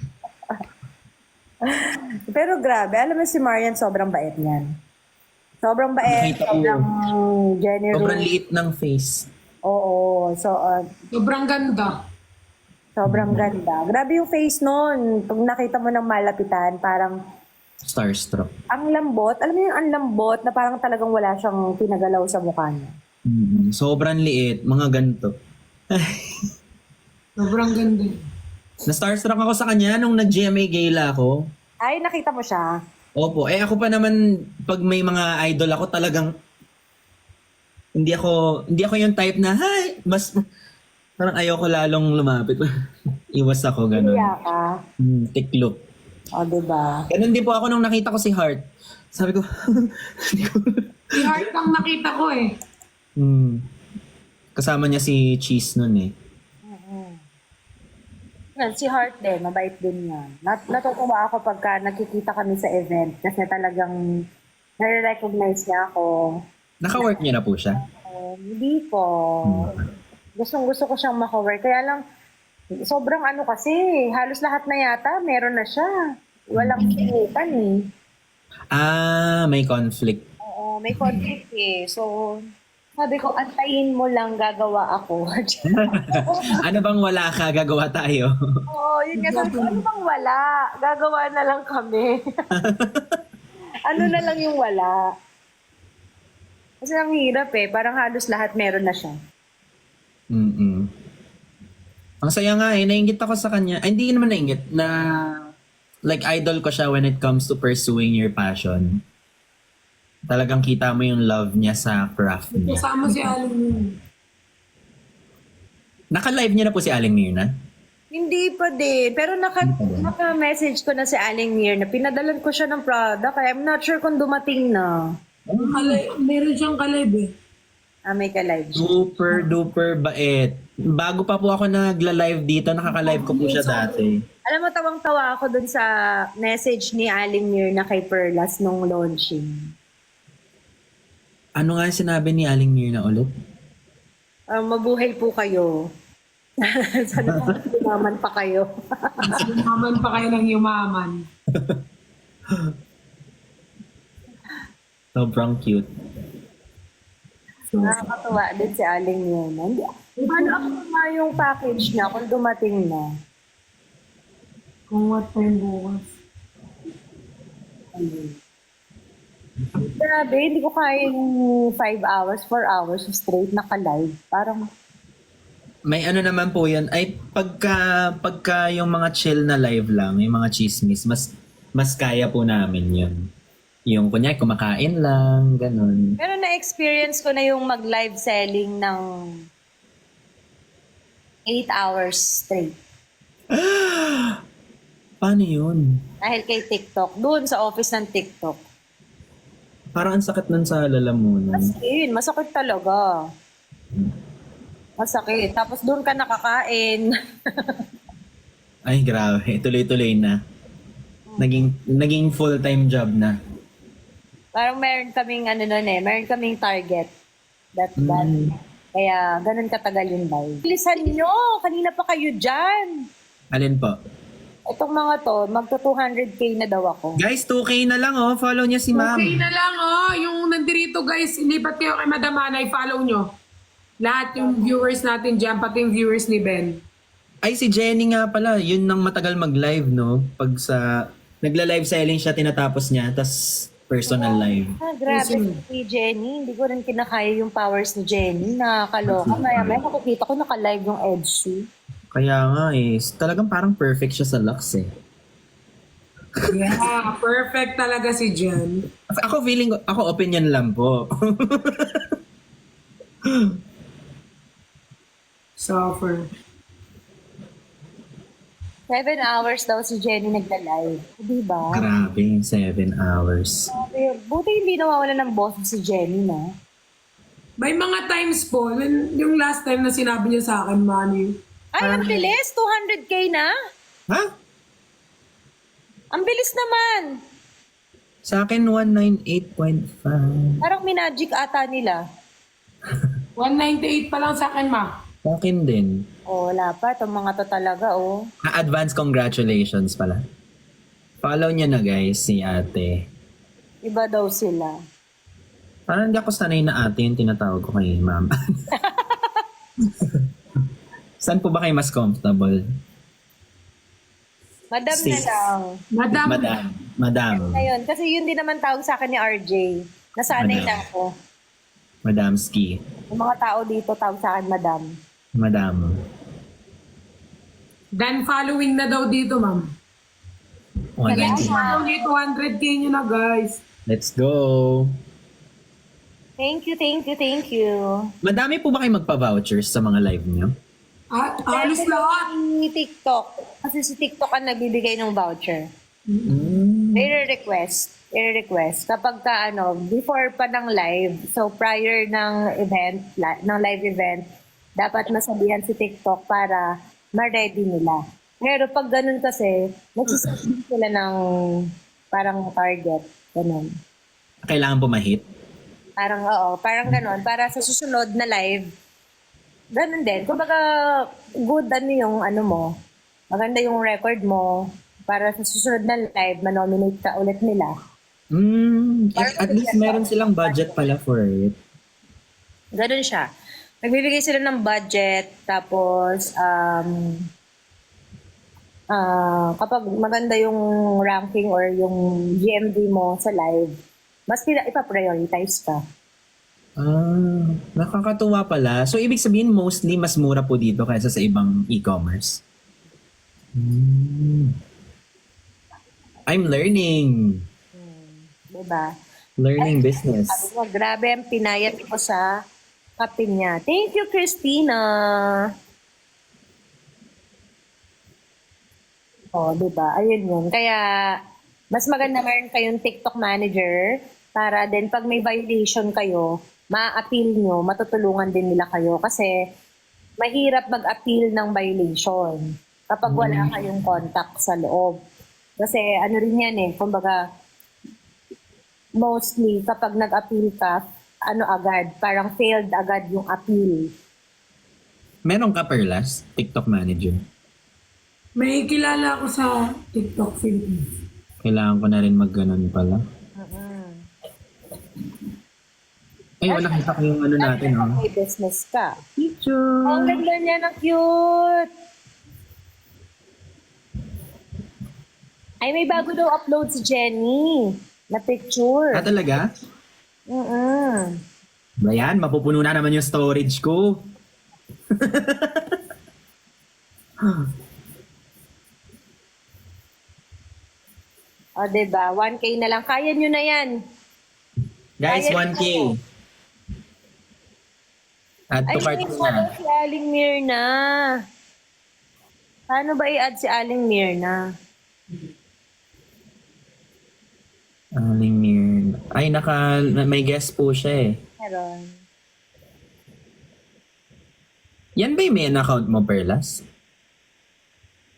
Pero grabe, alam mo si Marian, sobrang bait niyan. Sobrang bait, Nakita ko. sobrang generous. Sobrang liit ng face. Oo, Sobrang ganda. sobrang ganda. Grabe yung face nun. Pag nakita mo ng malapitan, parang Starstruck. ang lambot. Alam mo yung ang lambot na parang talagang wala siyang pinagalaw sa mukha niya. Sobrang liit, mga ganito. Sobrang ganda. Na-starstruck ako sa kanya nung nag-GMA Gala ako. Ay, nakita mo siya? Opo. Ako pa naman, pag may mga idol ako, talagang hindi ako yung type na, hi, parang ayoko lalong lumapit. Iwas ako, ganun. Hiya ka. Tiklop. O, diba? Ganun din po ako nung nakita ko si Heart. Sabi ko, Si Heart ang nakita ko eh. kasama niya si Cheese nun eh. Well, si Heart din, mabait din yan. Natutuwa ako pagka nakikita kami sa event kasi talagang nare-recognize niya ako. Naka-work niya na po siya. Hindi ko. Gusto ko siyang makawork. Kaya lang, sobrang kasi, halos lahat na yata, meron na siya. Walang pinitan eh. May conflict. Oo, may conflict eh. So, sabi ko, antayin mo lang, gagawa ako. Ano bang wala ka, gagawa tayo. Oo, yun nga. Sabi ko, ano bang wala? Gagawa na lang kami. Ano na lang yung wala? Kasi ang hirap eh. Parang halos lahat meron na siya. Ang saya nga eh, nainggit ako sa kanya. Ay, hindi naman nainggit, na like idol ko siya when it comes to pursuing your passion. Talagang kita mo yung love niya sa craft niya. Kasama si Aling yun. Naka-live niya na po si Aling Mirna? Hindi pa din. Pero naka-message ko na si Aling Mir na pinadalan ko siya ng product. Kaya I'm not sure kung dumating na. Meron siyang ka-live eh. May ka-live siya. Super duper bait. Bago pa po ako nagla-live dito, nakaka-live ko po siya dati. Alam mo, tawang-tawa ako dun sa message ni Aling Mir na kay Perlas nung launching. Ano nga yung sinabi ni Aling Mirna ulit? Mabuhay po kayo. Sana po yumaman pa kayo. Yumaman pa kayo ng yumaman. Sobrang cute. Nakakatuwa din si Aling Mir. Paano ako nga yung package niya kung dumating na? Kung what time bukas. Grabe, hindi ko kaya yung 5 hours, 4 hours straight naka-live. Parang, May ano naman po yun. Ay, pagka yung mga chill na live lang, yung mga chismis, mas kaya po namin yun. Yung kunyari, kumakain lang, ganun. pero na-experience ko na yung mag-live selling ng 8 hours straight. Paano yun? Dahil kay TikTok. Doon sa office ng TikTok. Parang ang sakit nun sa lalamunan. Masakit talaga. Masakit. Tapos doon ka nakakain. Ay, grabe. Tuloy-tuloy na. Naging full-time job na. Parang meron kaming meron kaming target. That. Kaya ganun katagal yung live. Bilisan nyo! Kanina pa kayo dyan! Alin po? Itong mga to, magto 200k na daw ako. Guys, 2K na lang oh. Follow niya si ma'am. Okay na lang oh. Yung nandirito guys, ilipat kayo kay Madam Ana, follow nyo. Lahat yung viewers natin dyan, pati yung viewers ni Ben. Ay, si Jenny nga pala. Yun nang matagal mag-live, no? Pag nagla-live selling siya, tinatapos niya. Tas personal live. Grabe si Jenny. Hindi ko rin kinakaya yung powers ni Jenny. Nakakaloka. Maya-maya makikita ko naka-live yung Edgy. Kaya nga eh. Talagang parang perfect siya sa looks eh. Yeah, perfect talaga si Jen. Ako feeling, ako opinion lang po. Suffer. 7 hours daw si Jenny nagla-live. Di ba? Grabe, 7 hours. Buti hindi nawawala ng boss si Jenny, no? May mga times po, yung last time na sinabi niya sa akin, Manny, Ay, ang bilis! 200k na? Ha? Ang bilis naman! Sa akin, 198.5. Parang minagic ata nila. 198 pa lang sa akin, ma. Sa akin din. Oh, wala pa. Itong mga to talaga, oh. Advance congratulations pala. Follow niya na guys, si ate. Iba daw sila. Parang hindi ako sanay na ate yung tinatawag ko kay ma'am. Saan po ba kayo mas comfortable? Madam na Sis. lang. Madam. Madam. Ngayon, kasi yun din naman tawag sa akin ni RJ. Nasanay Madam. lang ako. Madam Ski. Yung mga tao dito tawag sa akin, Madam. Madam. Dan following na daw dito, ma'am. 190. Follow niyo 200k nyo na, guys. Let's go. Thank you, thank you, thank you. Madami po ba kayo magpa-vouchers sa mga live niyo? Alos lahat. Si TikTok. Kasi si TikTok ang nagbibigay ng voucher. Mm. I-request. Kapag ka, before pa ng live, so prior ng event, ng live event, dapat masabihan si TikTok para ma-ready nila. Pero pag ganun kasi, nagsiset sila ng parang target. Ganun. Kailangan po ma-hit? Parang, parang ganun. Para sa susunod na live, ganun din. Kumbaga, good yung mo, maganda yung record mo, para sa susunod na live, manominate ka ulit nila. At least meron silang budget pala for it. Ganun siya. Nagbibigay sila ng budget, tapos, kapag maganda yung ranking or yung GMV mo sa live, mas ipa-prioritize ka. Nakakatuwa pala. So, ibig sabihin, mostly, mas mura po dito kaysa sa ibang e-commerce. I'm learning. Diba? Learning business. Sabi mo, grabe ang pinayat ko sa kape niya. Thank you, Christina. Diba? Ayun yun. Kaya, mas maganda meron kayong TikTok manager para din pag may violation kayo, ma-appeal nyo, matutulungan din nila kayo. Kasi, mahirap mag-appeal ng violation kapag wala kayong contact sa loob. Kasi ano rin yan kumbaga, mostly kapag nag-appeal ka, agad, parang failed agad yung appeal. Meron ka, Perlas? TikTok manager. May kilala ako sa TikTok Philippines. Kailangan ko na rin mag-ganon pala. Ay, nakita ko yung natin, oh. May business ka. Picture! Ang ganda niya, na cute! Ay, may bago daw upload si Jenny na picture. Talaga? Bayan, mapupuno na naman yung storage ko. Diba? 1K na lang. Kaya nyo na yan. Guys, Kaya 1K. nyo. Add to Ay, cart may na. follow si Aling Mirna. Paano ba i-add si Aling Mirna? Aling Mirna. Ay, may guest po siya Meron. Yan ba yung main account mo, Perlas?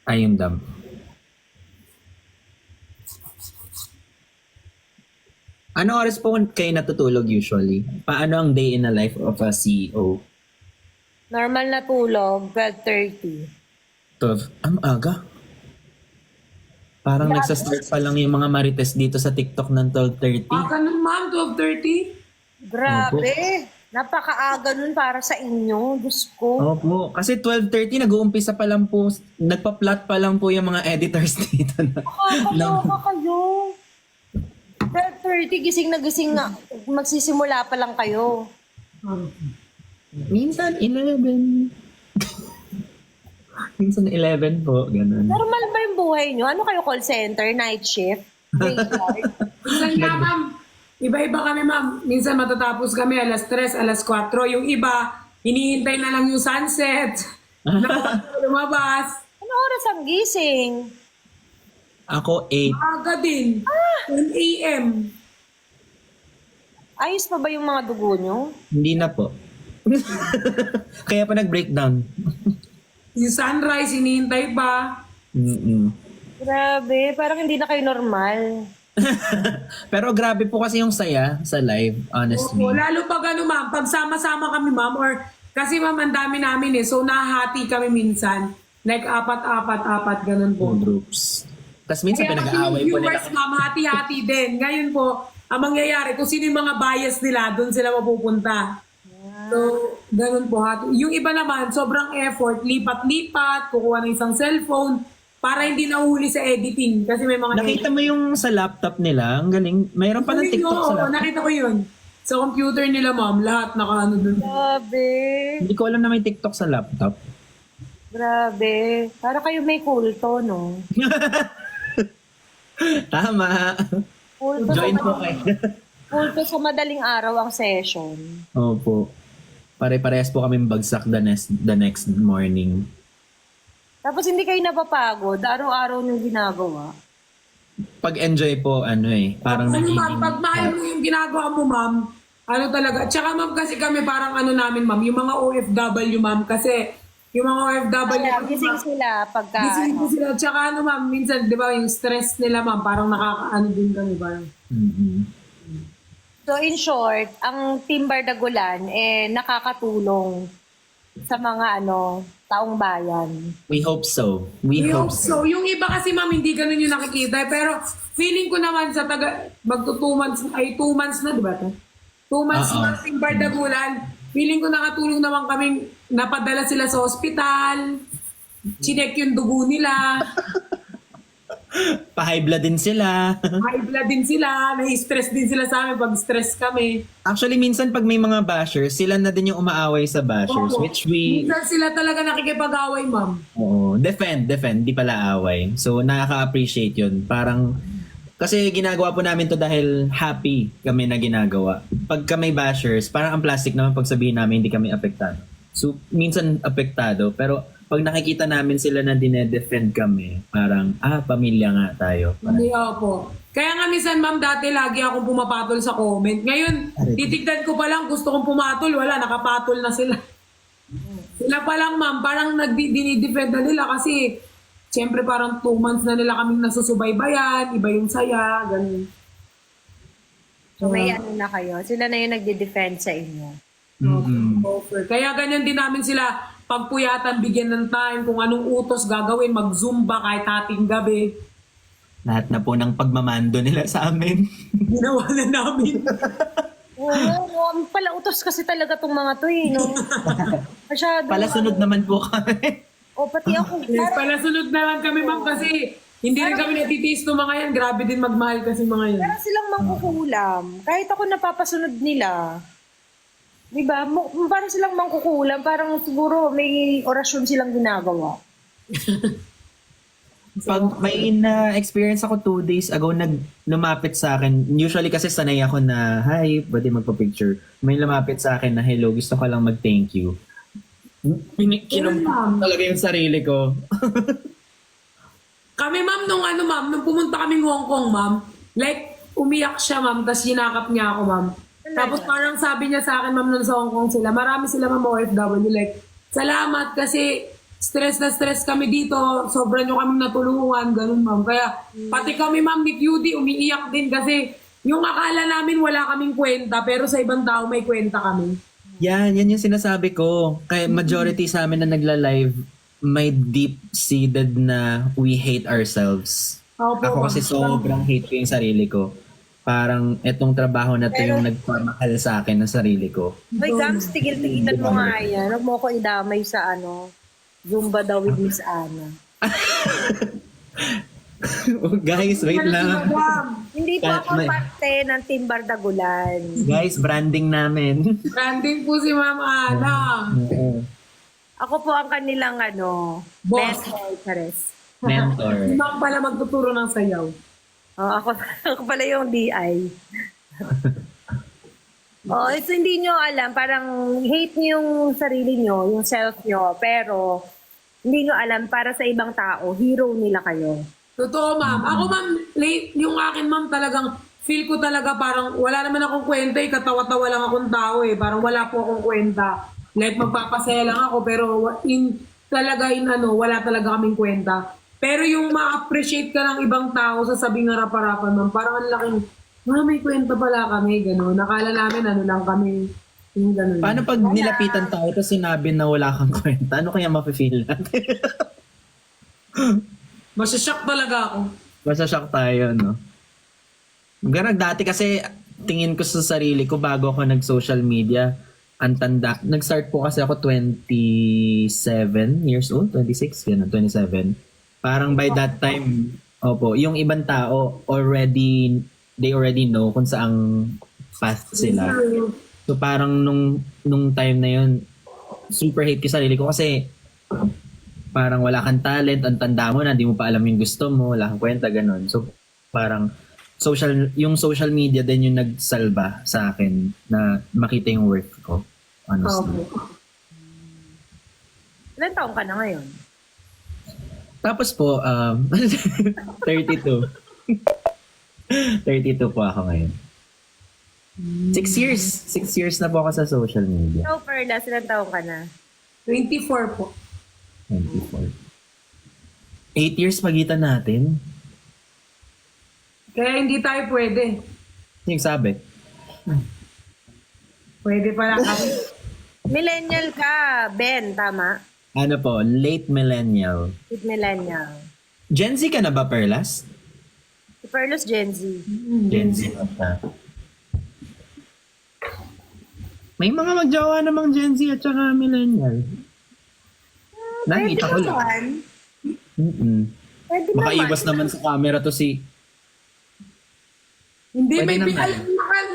Ay, yung dump. Ano oras po kayo natutulog usually? Paano ang day in the life of a CEO? Normal na tulog, 12:30. 12. Ang aga. Parang nagsastart pa lang yung mga marites dito sa TikTok ng 12:30. Ganun, ma'am, 12:30? Grabe! Napakaaga nun para sa inyo. Diyos ko. Opo. Kasi 12:30 nag-uumpisa pa lang po, nagpa-plot pa lang po yung mga editors dito. Nakakaloka kayo. 12:30, gising na gising na. Magsisimula pa lang kayo. Minsan 11. Minsan 11 po, ganun. Normal ba yung buhay nyo? Ano kayo, call center, night shift? Graveyard? Minsan nga, ma'am. Iba-iba kami, ma'am. Minsan matatapos kami alas 3, alas 4. Yung iba, hinihintay na lang yung sunset. Lumabas. Ano oras ang gising? Ako 8. Aga din. 10 a.m. Ayos pa ba yung mga dugo nyo? Hindi na po. Kaya pa nag-breakdown. Yung sunrise, hinihintay pa. Mm-mm. Grabe, parang hindi na kayo normal. Pero grabe po kasi yung saya sa live, honestly. Oo, lalo pag ano ma'am, pag sama-sama kami ma'am, or kasi ma'am, ang dami namin so nahati kami minsan. Like apat, ganun po. Groups. Tapos minsan Kaya kasi yung pinag-aaway po nila. viewers ma'am, hati-hati din. Ngayon po, ang mangyayari, kung sino yung mga bias nila, doon sila mapupunta. So, ganun po. Yung iba naman, sobrang effort, lipat-lipat, kukuha ng isang cellphone, para hindi nahuli sa editing. Kasi may mga... Nakita mo yung sa laptop nila, ang galing. Mayroon pa ng TikTok sa laptop. Nakita ko yun. Sa computer nila, ma'am, lahat nakaano doon. Grabe. Hindi ko alam na may TikTok sa laptop. Grabe. Para kayo may kulto, no? Tama. Kulto Join sa, po kayo. kulto sa madaling araw ang session. Opo. Pare-parehas po kami bagsak the next morning. Tapos hindi kayo napapagod. Araw-araw nyung ginagawa. Pag-enjoy po, parang Ano nagiging... ma'am, pag mahal mo yung ginagawa mo ma'am, ano talaga, tsaka ma'am kasi kami parang ano namin ma'am, yung mga OFW ma'am, kasi yung mga OFW, Kaya gising sila pagka... gising po sila, tsaka ano ma'am, minsan di ba yung stress nila ma'am, parang nakakaano din kami parang. Mhm. So in short, ang Team Bardagulan nakakatulong sa mga taong bayan. We hope so. We I hope hope so. so. Yung iba kasi ma'am, hindi ganun yung nakikita. Pero feeling ko naman sa magto 2 months, ay 2 months na, di ba? 2 months na Team Bardagulan. Feeling ko nakatulong naman kaming napadala sila sa ospital, chinek yung dugo nila, Pa-high blood din sila. high blood din sila, na-stress din sila sa amin pag stress kami. Actually, minsan pag may mga bashers, sila na din yung umaaway sa bashers, Oo. which we... Minsan sila talaga nakikipag-away, ma'am. Oo, defend, di pala away. So, nakaka-appreciate yun. Parang, kasi ginagawa po namin to dahil happy kami na ginagawa. Pag kami bashers, parang ang plastic naman pag sabihin namin hindi kami apektado. So, minsan apektado, pero pag nakikita namin sila na dinedefend kami, parang, pamilya nga tayo. Parang, Hindi po. Kaya nga minsan, ma'am, dati lagi akong pumapatol sa comment. Ngayon, titignan ko pa lang, gusto kong pumatol, wala, nakapatol na sila. Sila pa lang, ma'am, parang dinidefend na nila kasi siyempre parang 2 months na nila kaming nasusubaybayan, iba yung saya, ganun. So may na kayo. Sila na yung nagde-defend sa inyo. Offer. Kaya ganyan din namin sila pagpuyatan, bigyan ng time, kung anong utos gagawin, mag-zumba kahit hating gabi. lahat na po ng pagmamando nila sa amin. Ginawa na namin. Oo, pala utos kasi talaga tong mga to no? Masyado. Palasunod naman po kami. O, pati ako. Yes, palasunod na lang kami, ma'am, kasi hindi rin kami natitiis ng mga yan. Grabe din magmahal kasi mga yan. Parang silang mangkukulam. Kahit ako napapasunod nila. Diba? Parang silang mangkukulam. Parang siguro may orasyon silang ginagawa. Pag may na-experience ako 2 days ago, lumapit sa akin. Usually kasi sanay ako na, hi, pwede magpa-picture. May lumapit sa akin na, hello, gusto ko lang mag-thank you. Kinumpang talaga yung sarili ko. Kami, ma'am, nung pumunta kaming Hong Kong, ma'am, like, umiyak siya, ma'am, tapos yinakap niya ako, ma'am. Tapos parang sabi niya sa akin, ma'am, nung sa Hong Kong sila, marami sila, ma'am, OFW, like, salamat kasi stress na stress kami dito, sobrang nyo kaming natulungan, ganun, ma'am. Kaya, pati kami, ma'am, ni Cutie, umiiyak din kasi yung akala namin wala kaming kwenta, pero sa ibang tao may kwenta kami. Yan yung sinasabi ko. Kaya majority sa amin na nagla-live, may deep-seated na we hate ourselves. Opo, Ako kasi sobrang hate ko yung sarili ko. Parang etong trabaho na to yung nagpamahal sa akin ng sarili ko. Hoy, Gams, tigil-tigilan mo nga yan. Huwag mo ko idamay sa Zumba daw with Miss Ana. Oh, guys, wait lang. Hindi po ako parte ng Team Bardagulan. Guys, branding namin. Branding po si Ma'am Ana. Oo. Ako po ang kanilang Boss. mentor, Charis. Mentor. Si Ma'am pala magtuturo ng sayaw. Oh, ako pala yung DI. So hindi nyo alam, parang hate nyo yung sarili nyo, yung self nyo, pero hindi nyo alam, para sa ibang tao, hero nila kayo. Totoo, ma'am. Ako, ma'am, late, yung akin, ma'am, talagang feel ko talaga parang wala naman akong kwenta eh. Katawa-tawa lang akong tao eh. Parang wala po akong kwenta. Like, magpapasaya lang ako, pero wala talaga kaming kwenta. Pero yung ma-appreciate ka ng ibang tao sa sabing harap-harapan, ma'am, parang ang laking, may kwenta pala kami, gano'n. Nakala namin, lang kami. Yung gano'n. Paano pag nilapitan tayo tapos sinabi na wala kang kwenta? Ano kaya mafe-feel natin? Masashock talaga ako. Masashock tayo, no? Ganun, dati kasi tingin ko sa sarili ko bago ako nag-social media, ang tanda. Nag-start po kasi ako 27 years old, 26, ganun, 27. Parang by that time, opo, yung ibang tao they already know kung saang path sila. So parang nung time na yun, super hate ko sa sarili ko kasi parang wala kang talent, ang tanda mo na, di mo pa alam yung gusto mo, wala kang kwenta, ganun. So parang yung social media din yung nagsalba sa akin na makita yung worth ko. Honestly. Ilan taong ka na ngayon? Tapos po, 32. 32 po ako ngayon. 6 years. 6 years na po ako sa social media. So, Perlas, ilan taong ka na? 24 po. 24. 8 years pagitan natin. Kaya hindi tayo pwede. Yung sabi. Pwede pala kami. Millennial ka, Ben, tama? Ano po, late millennial. With millennial. Gen Z ka na ba, Perlas? Si Perlas, Gen Z. Gen Z na siya. May mga magjawa namang Gen Z at saka millennial. Nakita ko lang. naman. Pwede Makaiwas naman sa camera to si... Hindi, Pwede may naman.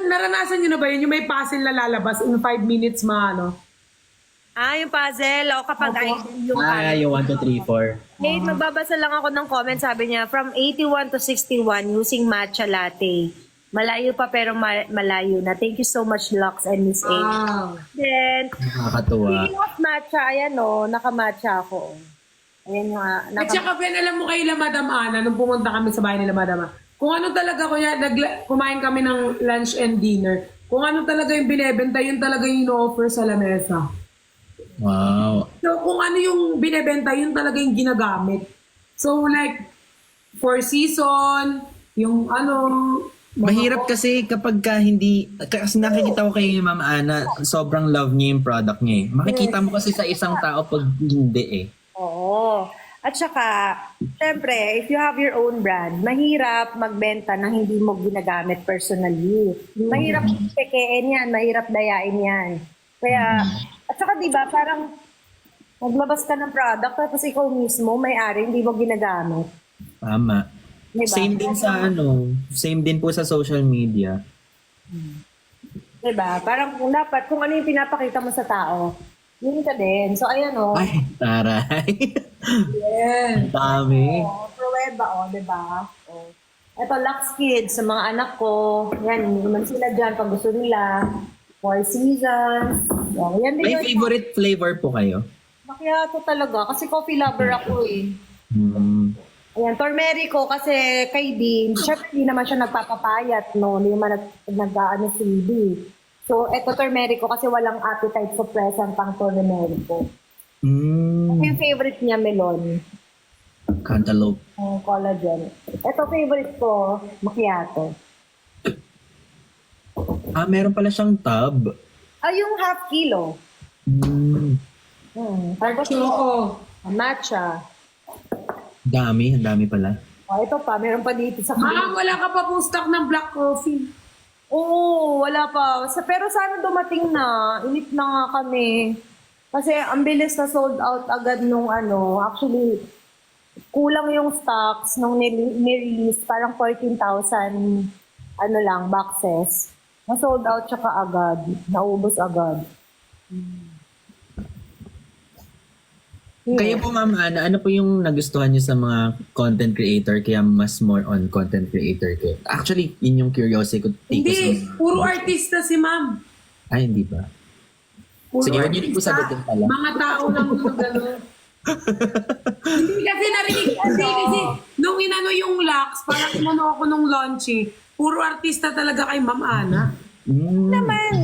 naranasan nyo na ba yun? Yung may puzzle na lalabas in 5 minutes Yung puzzle. O kapag yung yung 1, 2, 3, 4. Hey, magbabasa lang ako ng comment. Sabi niya, from 81 to 61 using matcha latte. Malayo pa pero malayo na. Thank you so much, Lux and Miss A. Wow. Then, Nakakatuwa. speaking of matcha, ayan nakamatcha ako. Ayan nga. At saka, Ben, alam mo kay Madam Ana, nung pumunta kami sa bahay nila Madam Ana, kung ano talaga, kumain kami ng lunch and dinner, kung ano talaga yung binebenta, yun talaga yung ino-offer sa lamesa. Wow. So, kung ano yung binebenta, yun talaga yung ginagamit. So, like, Four Season, yung Mahirap kasi kapag hindi, kasi nakikita ko kay Ma'am Ana, sobrang love niya yung product niya eh. Makikita mo kasi sa isang tao pag hindi eh. Oo. At saka, syempre, if you have your own brand, mahirap magbenta na hindi mo ginagamit personally. Mahirap pekein yan, mahirap dayain yan. Kaya, at saka diba, parang maglabas ka ng product tapos ikaw mismo, may-ari, hindi mo ginagamit. Tama. Diba? Same din po sa social media. Diba? Parang kung ano yung pinapakita mo sa tao, yun ka din. So, ayan Ay, taray. yeah. Ang dami. pruweba, diba? Ito, Lux Kids, sa mga anak ko, yan, naman sila dyan pag gusto nila. Four Seasons. Yan din May yun. favorite flavor po kayo? Macchiato talaga, kasi coffee lover ako eh. Ayan, Tormerico kasi kay Dean, syempre hindi naman siya nagpapapayat, no? Hindi naman nag-ano si Dean. So, eto Tormerico kasi walang appetite suppressant pang Tormerico. Yung favorite niya, melon. Cantaloupe. Collagen. Ito favorite ko, macchiato. Meron pala siyang tub. Yung half kilo. Tapos Oo. matcha. Ang dami pala. Ito pa, meron pa dito sa Ma'am, wala ka pa pong stock ng black coffee. Oo, wala pa. Pero sana dumating na. Inip na nga kami. Kasi ang bilis na sold out agad nung Actually, kulang yung stocks nung nirelease. Parang 14,000 boxes. Na-sold out siya kaagad. Naubos agad. Kayo po, Ma'am Ana, ano po yung nagustuhan niyo sa mga content creator kaya mas more on content creator kayo? Actually, yun yung curiosity ko. Hindi, puro artista si ma'am. Ay, hindi ba? Puro Sige, huwag niyo rin po artista. sagutin pala. Mga tao lang yung gano'n. Hindi kasi narinig kasi nung inano yung Lux, parang inano ako nung launching, puro artista talaga kay Ma'am Ana. Naman,